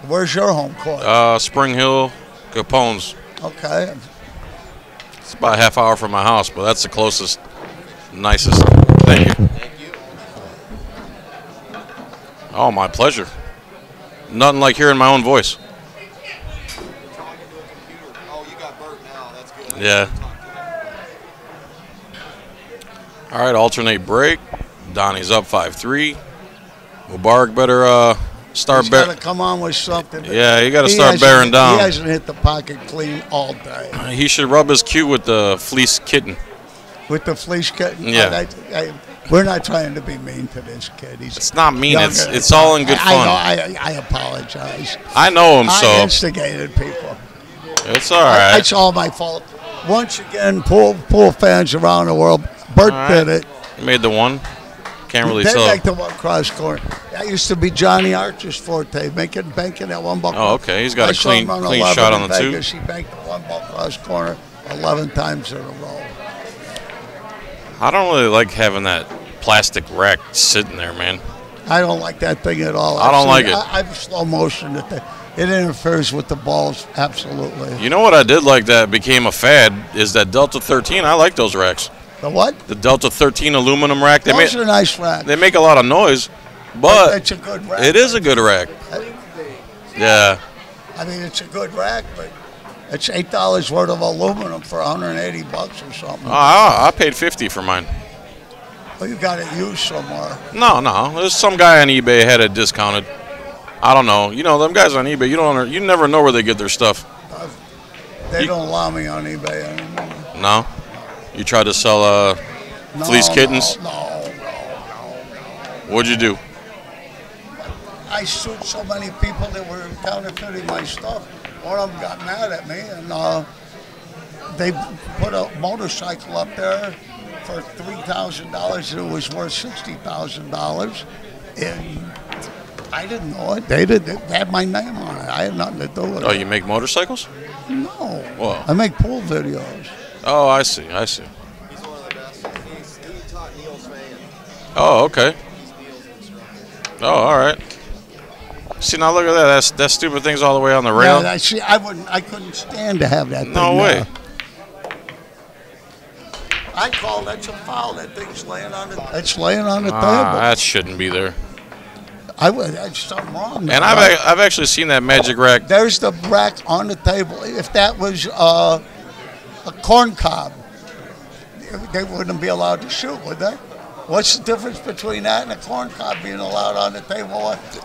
Where's your home court? Spring Hill, Capone's. Okay. It's about a half hour from my house, but that's the closest, nicest. Thank you. Thank you. Oh, my pleasure. Nothing like hearing my own voice. Talking to a computer. Oh, you got Bert now. That's good. Yeah. All right, alternate break. Donnie's up 5-3. Mubarak better start. He's got to come on with something. Yeah, you got to start bearing down. He hasn't hit the pocket clean all day. He should rub his cue with the fleece kitten. With the fleece kitten? Yeah. We're not trying to be mean to this kid. It's not mean. It's all in good fun. I apologize. I know him, so. I instigated people. It's all right. It's all my fault. Once again, pool fans around the world, Bert did it. He made the one. Can't really They tell. make the one cross corner. That used to be Johnny Archer's forte, banking that one ball. Oh, okay. He's got a clean shot on the two. He banked the one ball cross corner 11 times in a row. I don't really like having that plastic rack sitting there, man. I don't like that thing at all. I don't like it. I've slow motion it. It interferes with the balls, absolutely. You know what I did like that became a fad is that Delta 13. I like those racks. The what? The Delta 13 aluminum rack. Those are nice racks. They make a lot of noise, but it's a good rack. It is a good rack. Yeah. I mean, it's a good rack, but it's $8 worth of aluminum for $180 or something. I paid $50 for mine. Well, you got it used somewhere. No. There's some guy on eBay had it discounted. I don't know. You know, them guys on eBay, you never know where they get their stuff. They don't allow me on eBay anymore. No? You tried to sell fleece kittens? No. What'd you do? I sued so many people that were counterfeiting my stuff. One of them got mad at me, and they put a motorcycle up there for $3,000 and it was worth $60,000. And I didn't know it. They had my name on it. I had nothing to do with it. Oh, you make motorcycles? No. Whoa. I make pool videos. Oh, I see. I see. He's one of the best. He taught Neil's fan. Oh, okay. He's Neil's instructor. Oh, all right. See, now look at that. That stupid thing's all the way on the rail. Yeah, I couldn't stand to have that thing. No way. I call that's a foul. That thing's laying on the. It's laying on the table. That shouldn't be there. That's something wrong. And I've actually seen that magic rack. There's the rack on the table. If that was a corn cob, they wouldn't be allowed to shoot, would they? What's the difference between that and a corn cob being allowed on the table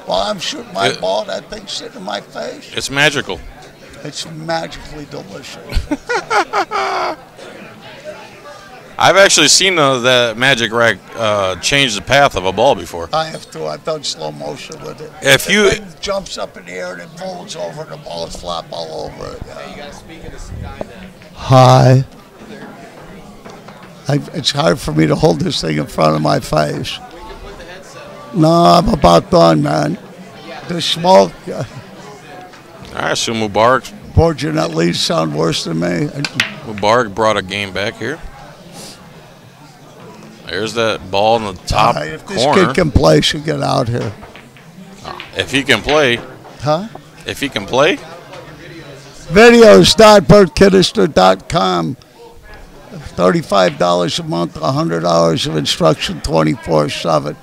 while I'm shooting my ball? That thing's sitting in my face. It's magical. It's magically delicious. I've actually seen the magic rack change the path of a ball before. I have to. I've done slow motion with it. If The you- thing jumps up in the air and it folds over, and the balls flop all over it. Hey, you guys speaking to some guy then. Hi. It's hard for me to hold this thing in front of my face. We can put the headset on. No, I'm about done, man. The smoke, All right, so Mubarak board you at least sound worse than me. Mubarak brought a game back here. There's that ball in the top If this corner. kid can play, should get out here. If he can play, Huh? if he can play, Videos.bertkiddister.com. $35 a month, 100 hours of instruction, 24/7.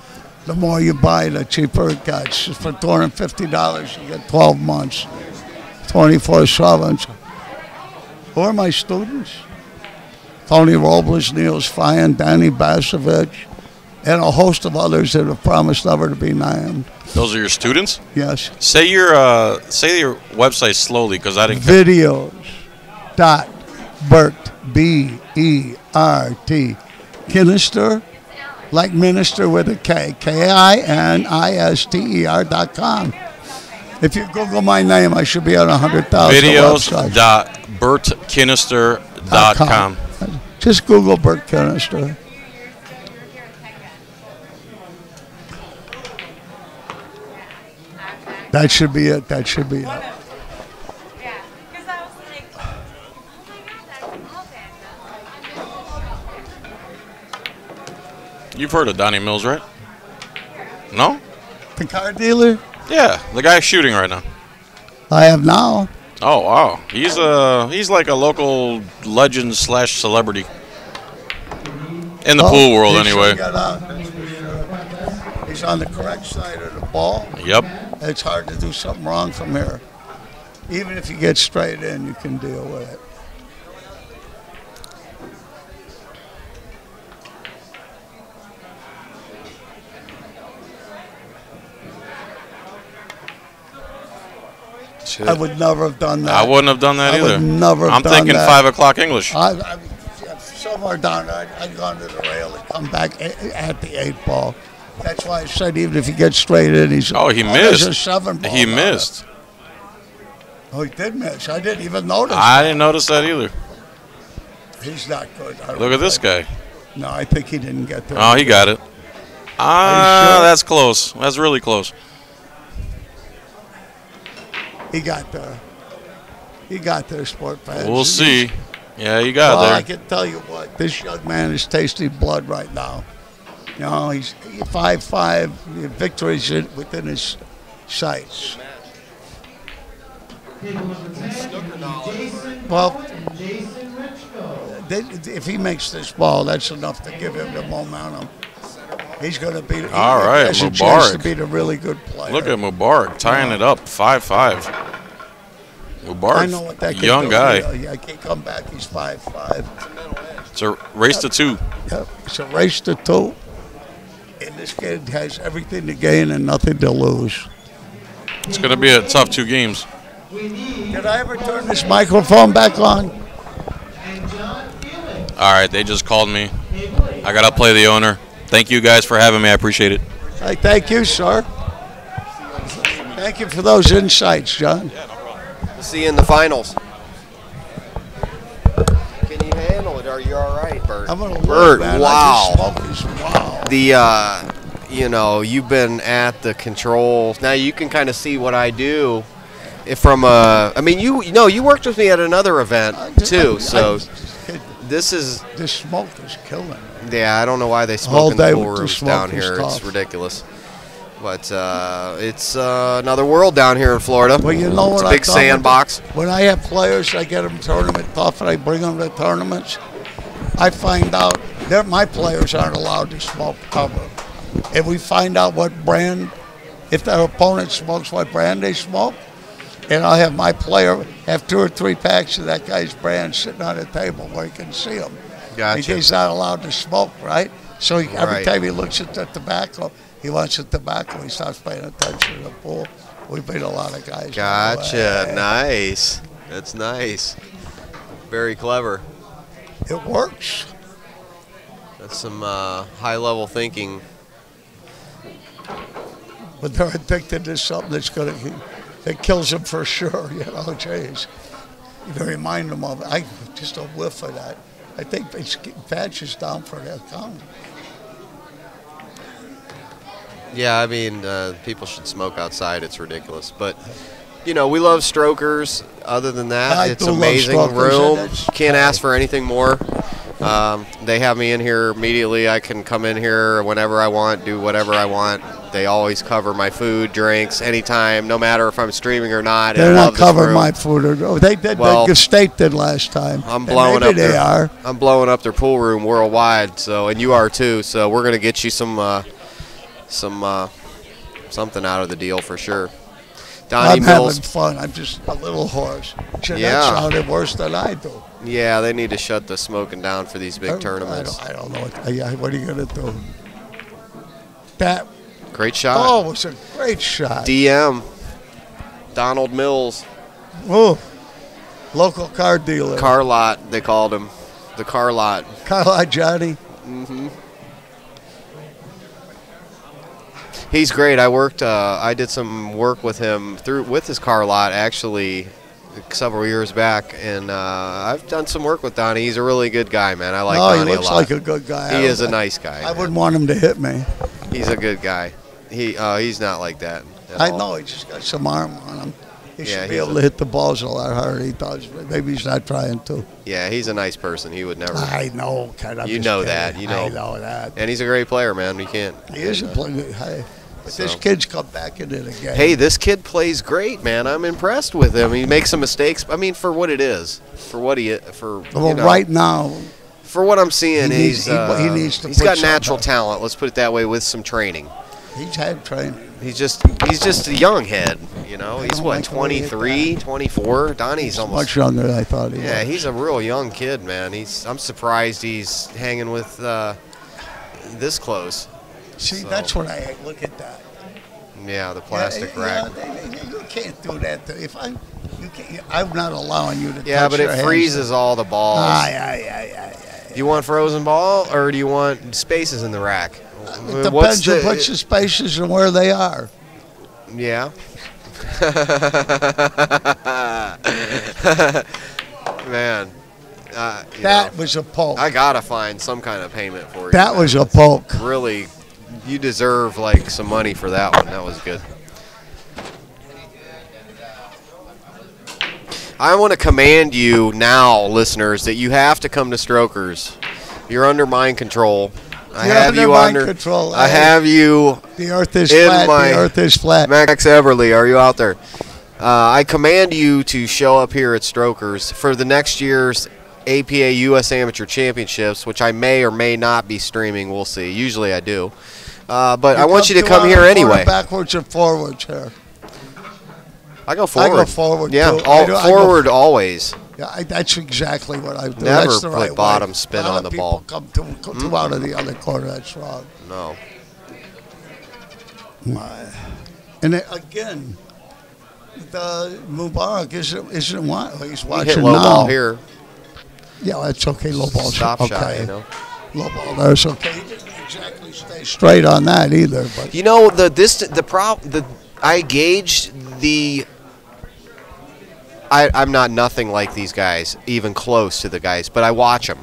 The more you buy, the cheaper it gets. For $250, you get 12 months, 24/7. Who are my students? Tony Robles, Niels Fyan, Danny Basovich, and a host of others that have promised never to be named. those are your students. Yes. Say your website slowly, because I didn't. Videos.bert, B-E-R-T, Kinister, like minister with a K, KINISTER.com. If you Google my name, I should be on 100,000 websites. Videos.bertkinister.com. Just Google Bert Kinister. That should be it. That should be it. Yeah, because I was like, oh my God, that's awesome. You've heard of Donnie Mills, right? No? The car dealer? Yeah, the guy shooting right now. I have now. Oh wow, he's like a local legend / celebrity in the pool world, he should anyway. get out, that's for sure. He's on the correct side of the ball. Yep. It's hard to do something wrong from here. Even if you get straight in, you can deal with it. Shit. I would never have done that. I wouldn't have done that I either. would never have I'm done thinking that. 5 o'clock English. I somewhere down there, I'd gone to the rail and come back at the 8 ball. That's why I said even if he gets straight in, he's He there's a missed. 7 ball. He down missed. there. Oh, he did miss. I didn't even notice. I didn't notice that either. He's not good. Look at this guy. No, I think he didn't get there. Oh, he got it. sure? That's close. That's really close. He got there. He got there, sport fans. We'll see. Yeah, you got Well, it I there. can tell you what, this young man is tasting blood right now. You know, he's 5'5", victories within his sights. Well, if he makes this ball, that's enough to give him the momentum. He's going to be. All right, has a chance to Mubarak. be a really good player. Look at Mubarak tying it up, 5-5. Mubarak, I know what that kid young do. guy. Yeah, he can come back. He's 5'5". It's a race to 2. Yep. It's a race to 2. And this kid has everything to gain and nothing to lose. It's going to be a tough 2 games. Did I ever turn this microphone back on? All right, they just called me. I got to play the owner. Thank you guys for having me. I appreciate it. Hey, thank you, sir. Thank you for those insights, John. We'll see you in the finals. Can you handle it? Are you all right, Bert? I'm gonna Bert, look, man. wow. I just smoke this. Wow. The you've been at the controls. Now you can kind of see what I do. From I mean, you worked with me at another event too. So this is this smoke is killing me. Yeah, I don't know why they All smoke in the day pool with the rooms smoke down is here. tough. It's ridiculous. But it's another world down here in Florida. Well, you know It's what a big sandbox. When I have players, I get them tournament tough, and I bring them to tournaments. I find out my players aren't allowed to smoke cover. If we find out what brand, if their opponent smokes, what brand they smoke, and I'll have my player have 2 or 3 packs of that guy's brand sitting on the table where he can see them. Gotcha. He's not allowed to smoke, right? So every Right. time he looks at the tobacco, he wants the tobacco. He starts paying attention to the pool. We beat a lot of guys. Gotcha. Nice. That's nice. Very clever. It works. That's some high-level thinking. But they're addicted to something that kills them for sure. You know, jeez. You remind them of it. Just a whiff of that. I think it's patches down for that count. Yeah, I mean, people should smoke outside. It's ridiculous. But, we love strokers. Other than that, I it's do love amazing strokers, room. and it's- Can't ask for anything more. They have me in here immediately. I can come in here whenever I want, do whatever I want. They always cover my food, drinks, anytime, no matter if I'm streaming or not. They're I not love this covering room. my food. They did. Well, the state did last time. I'm And blowing maybe up they their, are. I'm blowing up their pool room worldwide. So, and you are too. So we're gonna get you some something out of the deal for sure. Donnie I'm Mills. having fun. I'm just a little hoarse. Jeanette Yeah. sounded worse than I do. Yeah, they need to shut the smoking down for these big tournaments. I don't know. What are you going to do? That Great shot. Oh, it was a great shot. DM. Donald Mills. Oh, local car dealer. Car lot, they called him. The car lot. Car lot Johnny. Mm-hmm. He's great. I did some work with him with his car lot actually several years back, and I've done some work with Donnie. He's a really good guy, man. I like Donnie he looks a lot. like a good guy. He is a nice guy. I wouldn't want him to hit me. He's a good guy. He's not like that at I all. know he just got some arm on him. He Yeah, should be he's able to hit the balls a lot harder. He does, but maybe he's not trying to. Yeah, he's a nice person. He would never. I know, Ken. I'm You just know kidding. that. You know. I know that. And he's a great player, man. We can't. He is a player. Hey, but this So. kid's come back into the game. Hey, this kid plays great, man. I'm impressed with him. He makes some mistakes. I mean, for what it is, for what Well, right now, for what I'm seeing, he needs to he's put got something natural up. talent. Let's put it that way, with some training. he's had training. He's just a young head, He's don't what, like the way he hit 23, 24. Donnie's almost. Much younger than I thought he Yeah, was. he's a real young kid, man. I'm surprised he's hanging with this close. See, so. that's what I look at that. Yeah, the plastic rack. You can't do that. I'm not allowing you to. Yeah, touch but your it hands. freezes all the balls. Aye. Do you want frozen ball or do you want spaces in the rack? It depends who puts the spaces and where they are. Yeah. Man. That was a poke. I gotta find some kind of payment for you. That man. was a poke. Really, you deserve some money for that one. That was good. I want to command you now, listeners, that you have to come to Strokers. You're under mind control. I You're have under you mind under. control. I have you. The earth is in flat. my- The earth is flat. Max Everly, are you out there? I command you to show up here at Strokers for the next year's APA U.S. Amateur Championships, which I may or may not be streaming. We'll see. Usually I do. But I want you to come here anyway. Backwards and forwards here. I go forward. I go forward, Yeah, too. I go- forward always. Yeah, that's exactly what I do. Never That's the put right bottom way. spin A lot on of the ball. people come to out of the other corner. That's wrong. No. And then, again, the Mubarak isn't he's You watching hit low now. ball here. Yeah, that's okay. Low ball. Stop okay. shot, Low ball. That's okay. He didn't exactly stay straight on that either. But I gauge the. I'm not nothing like these guys, even close to the guys, but I watch them.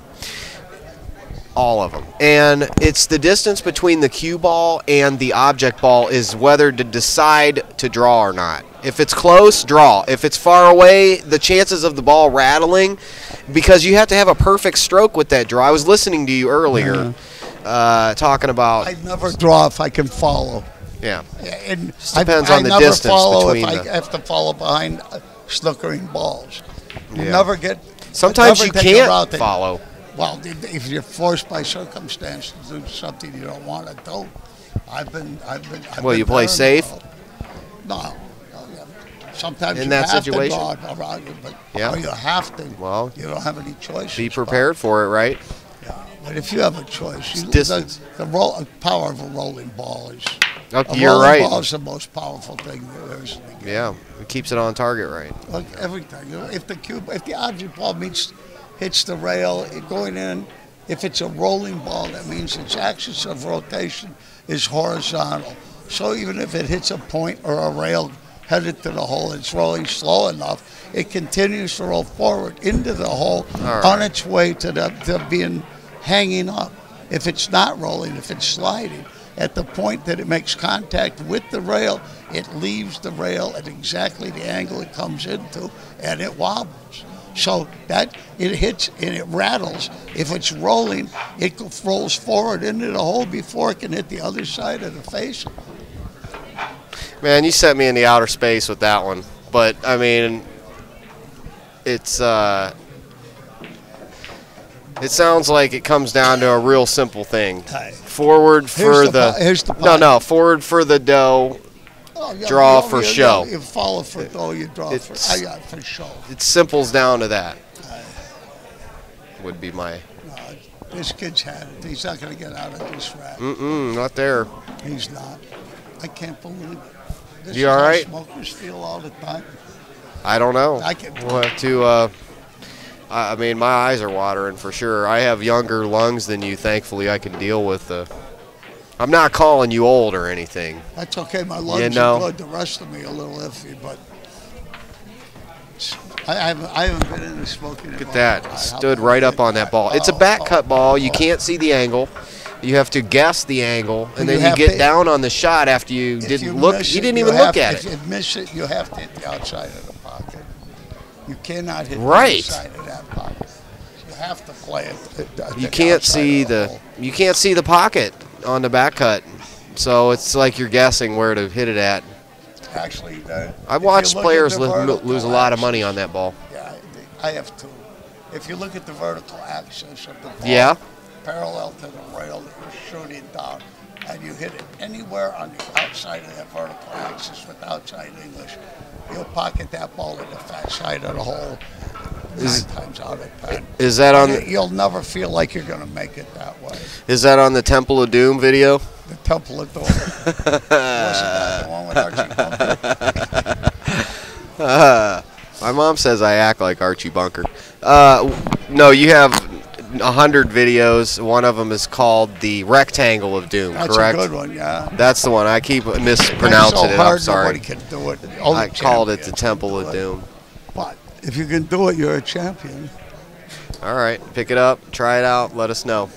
All of them. And it's the distance between the cue ball and the object ball is whether to decide to draw or not. If it's close, draw. If it's far away, the chances of the ball rattling, because you have to have a perfect stroke with that draw. I was listening to you earlier talking about... I never draw if I can follow. Yeah. And Just depends on the distance between I have to follow behind snookering balls. You Yeah. never get... Sometimes never you take a can't route that- follow. Well, if you're forced by circumstance to do something you don't want to do, I've been Well, you play there safe? No. Yeah. Sometimes In you that have situation? to draw around you, but Yeah. or you have to. Well, you don't have any choice. Be prepared for it, right? Yeah. But if you have a choice, you, distance. the power of a rolling ball is. You're rolling right. ball is the most powerful thing there is in the game. Yeah, it keeps it on target right. Like everything. If the object ball hits the rail, going in. If it's a rolling ball, that means its axis of rotation is horizontal. So even if it hits a point or a rail headed to the hole, it's rolling slow enough, it continues to roll forward into the hole on its way to being hanging up. If it's not rolling, if it's sliding, at the point that it makes contact with the rail, it leaves the rail at exactly the angle it comes into, and it wobbles. So that it hits and it rattles. If it's rolling, it rolls forward into the hole before it can hit the other side of the face. Man, you set me in the outer space with that one. But, I mean, it's it sounds like it comes down to a real simple thing. Forward for forward for the dough. Draw for show. You follow for dough, you draw for show. It simples down to that. Would be my... This kid's had it. He's not going to get out of this racket. Not there. He's not. I can't believe it. This You is all how right? smokers feel all the time. I don't know. I can. We'll have to... I mean, my eyes are watering for sure. I have younger lungs than you. Thankfully, I can deal with the... I'm not calling you old or anything. That's okay. My lungs are good. The rest of me a little iffy, but I haven't been into smoking. Look at that. Stood right up on that ball. It's a back cut ball. You can't see the angle. You have to guess the angle, and then you get down on the shot after you didn't look. You didn't even look at it. If you miss it, you have to hit the outside of the pocket. You cannot hit the inside of that pocket. You have to play it. You can't see the pocket on the back cut, so it's like you're guessing where to hit it at. Actually, I've watched players lose a lot of money on that ball. Yeah, I have too. If you look at the vertical axis of the ball, parallel to the rail that you're shooting down, and you hit it anywhere on the outside of that vertical axis with outside English, you'll pocket that ball in the fat side of the hole 9 times out of 10. Is that on? You'll never feel like you're going to make it that way. Is that on the Temple of Doom video? The Temple of Doom. Wasn't that the one with Archie Bunker? My mom says I act like Archie Bunker. No, you have 100 videos. One of them is called the Rectangle of Doom, correct? That's a good one, yeah. That's the one. I keep mispronouncing it. I'm sorry. Nobody can do it. I called it the Temple of Doom. But if you can do it, you're a champion. All right, pick it up, try it out, let us know.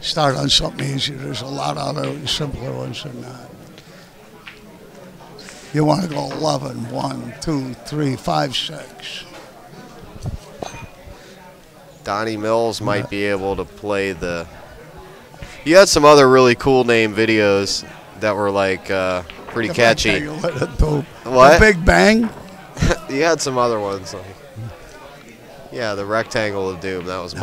Start on something easier. There's a lot other simpler ones than that. You want to go 11, 1, 2, 3, 5, 6. Donnie Mills might be able to play the... You had some other really cool name videos that were like pretty catchy. The What? Big Bang? You had some other ones. Yeah, the Rectangle of Doom. That was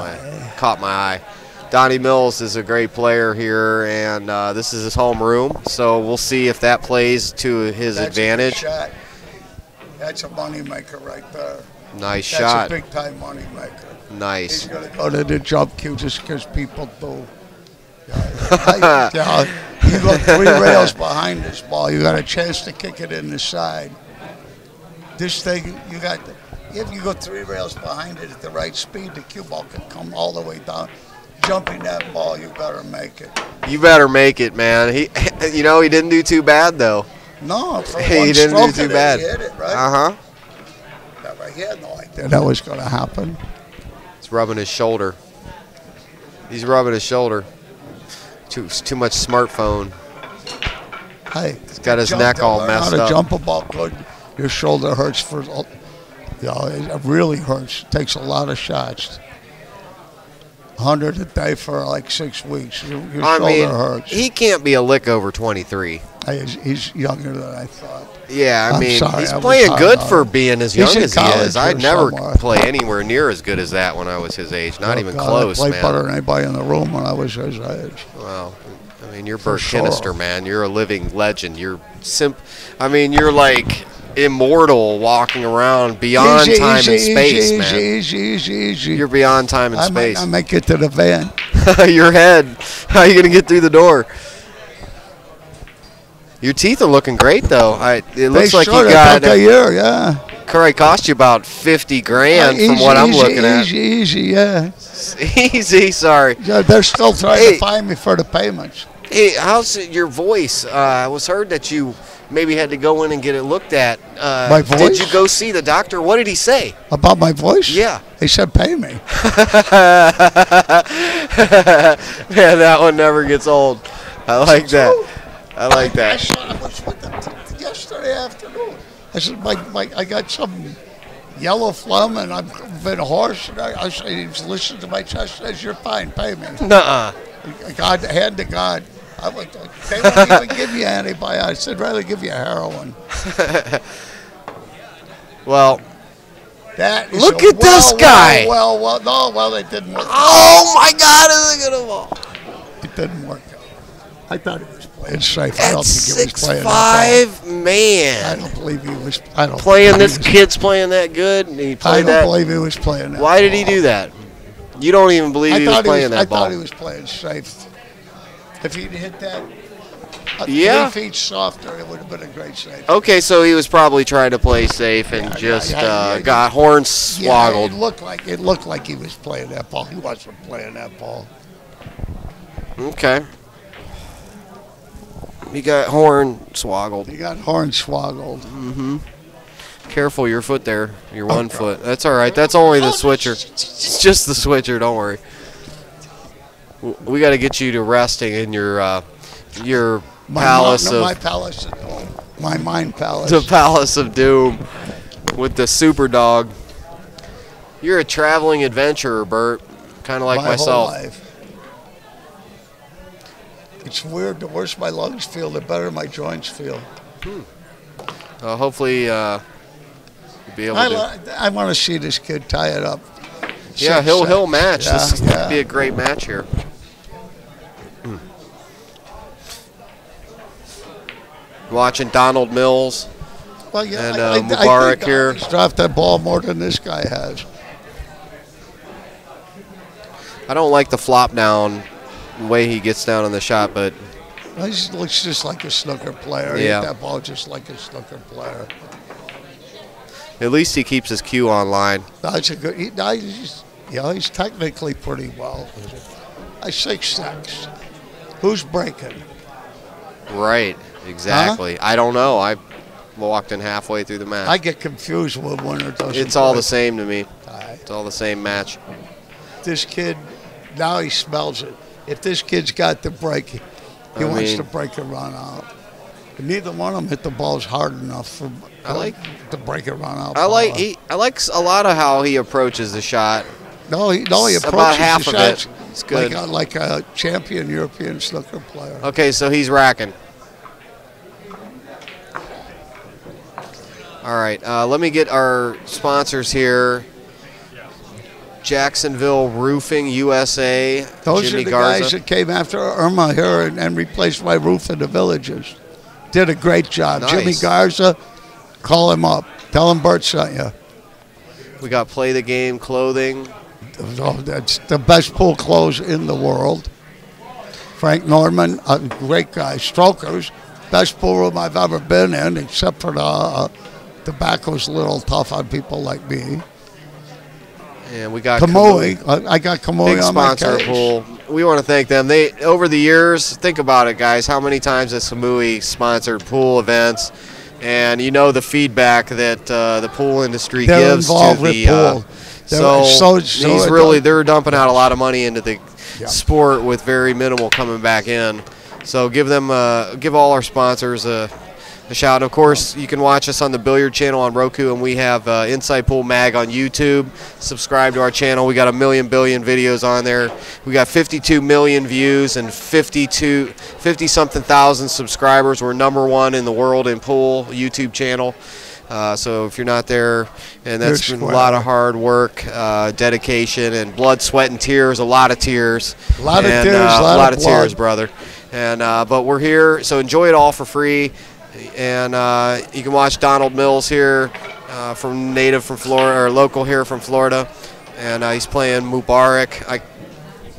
caught my eye. Donnie Mills is a great player here, and this is his home room. So we'll see if that plays to his advantage. A good shot. That's a moneymaker right there. Nice shot. That's a big-time moneymaker. Nice. He's going to go to the jump cue just because people do. You go 3 rails behind this ball. You got a chance to kick it in the side. This thing, if you go 3 rails behind it at the right speed, the cue ball can come all the way down. Jumping that ball, you better make it. You better make it, man. He didn't do too bad though. No, for he one didn't stroke do too bad. He hit it, right? Uh-huh. He had no idea that was going to happen. It's rubbing his shoulder. He's rubbing his shoulder. Too much smartphone. Hey, He's got his neck all messed How to up. jump a ball good. Your shoulder hurts for, it really hurts. Takes a lot of shots. 100 a day for like 6 weeks. Your shoulder hurts. He can't be a lick over 23. Hey, he's younger than I thought. Yeah, I'm mean, sorry, he's I was playing hard good on for him. being as He's young in as he college is. I'd or never somewhere. play anywhere near as good as that when I was his age. Not even God, close, I played man. better than anybody in the room when I was his age. Well, I mean, you're For Bert sure. Kinnister, man. You're a living legend. You're you're like immortal, walking around beyond time and space, man. Easy. You're beyond time and I space. might make it to the van. Your head. How are you gonna get through the door? Your teeth are looking great, though. It looks like you got a year, yeah. Curry cost you about 50 grand from what I'm looking at. Easy, yeah. Easy, sorry. Yeah, they're still trying to find me for the payments. Hey, how's your voice? I was heard that you maybe had to go in and get it looked at. My voice? Did you go see the doctor? What did he say? About my voice? Yeah. He said pay me. Man, that one never gets old. I like that. I like that. I was with them yesterday afternoon. I said, I got some yellow phlegm and I've been hoarse. And I said, he was listening to my chest. Says, you're fine, pay me. Nuh-uh. God, hand to God. They won't even give you antibiotics. I'd rather give you heroin. Well, That is look at this guy. Well, it didn't work. Oh, my God, is it going to fall? It didn't work out. I thought he was playing safe. I don't That's think he was playing that 6'5", man. I don't believe he was. I don't Playing believe this he was, kid's playing that good. And he I played don't that. believe he was playing that. Why did he ball. do that? You don't even believe he was playing that I ball. thought he was playing safe. If he'd hit that Yeah. 3 feet softer, it would have been a great save. Okay, so he was probably trying to play safe and yeah. got horns Yeah, swoggled. it looked like he was playing that ball. He wasn't playing that ball. Okay. He got horn swoggled. He got horn swoggled. Careful your foot there. Your 1 foot. That's all right. That's only the switcher. It's just the switcher. Don't worry. We got to get you to resting in your palace of my palace of doom. My mind palace. the palace of doom with the super dog. You're a traveling adventurer, Bert. Kind of like my myself. whole life. It's weird. The worse my lungs feel, the better my joints feel. Hopefully, you'll be able to. I want to see this kid tie it up. Yeah, he'll match. Yeah, This yeah. could be a great match here. Watching Donald Mills. Well, yeah, And, I Mubarak think here. He's dropped that ball more than this guy has. I don't like the flop down the way he gets down on the shot, but He looks just like a snooker player. He Yeah. hit that ball just like a snooker player. at least he keeps his cue online. That's a good. He's technically pretty well. I 6-6. Who's breaking? Right, exactly. I don't know. I walked in halfway through the match. I get confused when winner doesn't. It's all the break. same to me. Aye. It's all the same match. This kid, now he smells it. If this kid's got the break, he I wants mean- to break and run out. And neither one of them hit the balls hard enough for to break and run out. I like a lot of how he approaches the shot. No, he approaches About half the of it. shots It's good. like a champion European snooker player. Okay, so he's racking. All right, let me get our sponsors here. Jacksonville Roofing USA. Those Jimmy are the Garza. guys that came after Irma here and replaced my roof in the villages. Did a great job. Nice. Jimmy Garza, call him up. Tell him Bert sent you. We got Play the Game clothing. Oh, that's the best pool clothes in the world. Frank Norman, a great guy. Strokers, best pool room I've ever been in, except for the tobacco's a little tough on people like me. And we got Kamui, I got Kamui big on my sponsor case. pool. We want to thank them. They over the years, think about it, guys. How many times has Kamui sponsored pool events? And you know the feedback that the pool industry They're gives involved to with the. pool. So he's really they're dumping out a lot of money into the sport with very minimal coming back in. So give all our sponsors a shout. Of course, you can watch us on the Billiard channel on Roku, and we have Inside Pool Mag on YouTube. Subscribe to our channel. We got 1 million billion videos on there. We got 52 million views and 50-something thousand subscribers. We're #1 in the world in pool YouTube channel. So if you're not there, and that's been a lot of hard work, dedication, and blood, sweat, and tears. A lot of tears. A lot of tears, a lot of tears, blood. brother. And but we're here, so enjoy it all for free. And you can watch Donald Mills here, from Florida, or local here from Florida, and he's playing Mubarak. I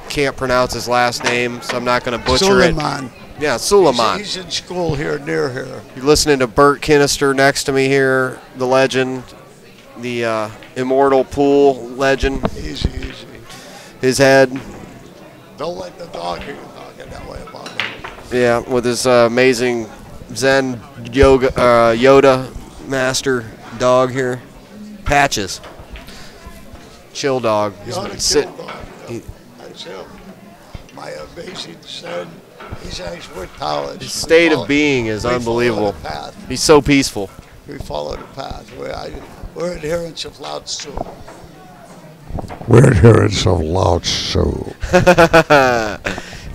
can't pronounce his last name, so I'm not going to butcher it. Suliman. Yeah, Suliman. He's in school here, near here. You're listening to Bert Kinnister next to me here, the legend, the immortal pool legend. Easy. His head. Don't let the dog hear you talking that way about me. Yeah, with his amazing Zen Yoda master dog here. Patches. Chill dog. That's him. My amazing son. He's actually with college. His state of being is unbelievable. He's so peaceful. We follow the path. We're adherents of Lao Tzu. We're adherents of Lao Tzu.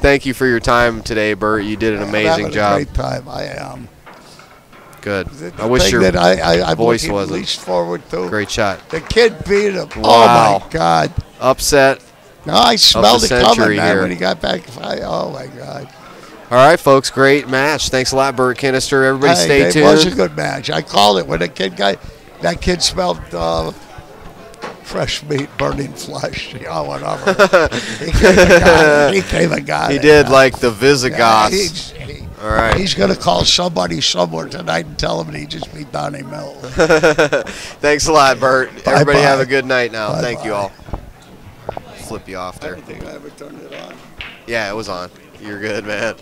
Thank you for your time today, Bert. You did an amazing job. A great time. I am. Good. The I wish your that I'm voice looking wasn't. least forward to. Great shot. The kid beat him. Wow. Oh my God. Upset. No, I smelled it coming, century man, here. when he got back. Oh my God. All right, folks. Great match. Thanks a lot, Bert Kinnister. Everybody stay tuned. It was a good match. I called it when that kid smelled fresh meat, burning flesh. Oh, whatever. He came and got it. He did like the Visigoths. Yeah, all right. He's going to call somebody somewhere tonight and tell him he just beat Donnie Mills. Thanks a lot, Bert. Bye-bye. Everybody have a good night now. Bye-bye. Thank you all. Flip you off there. I don't think I ever turned it on. Yeah, it was on. You're good, man.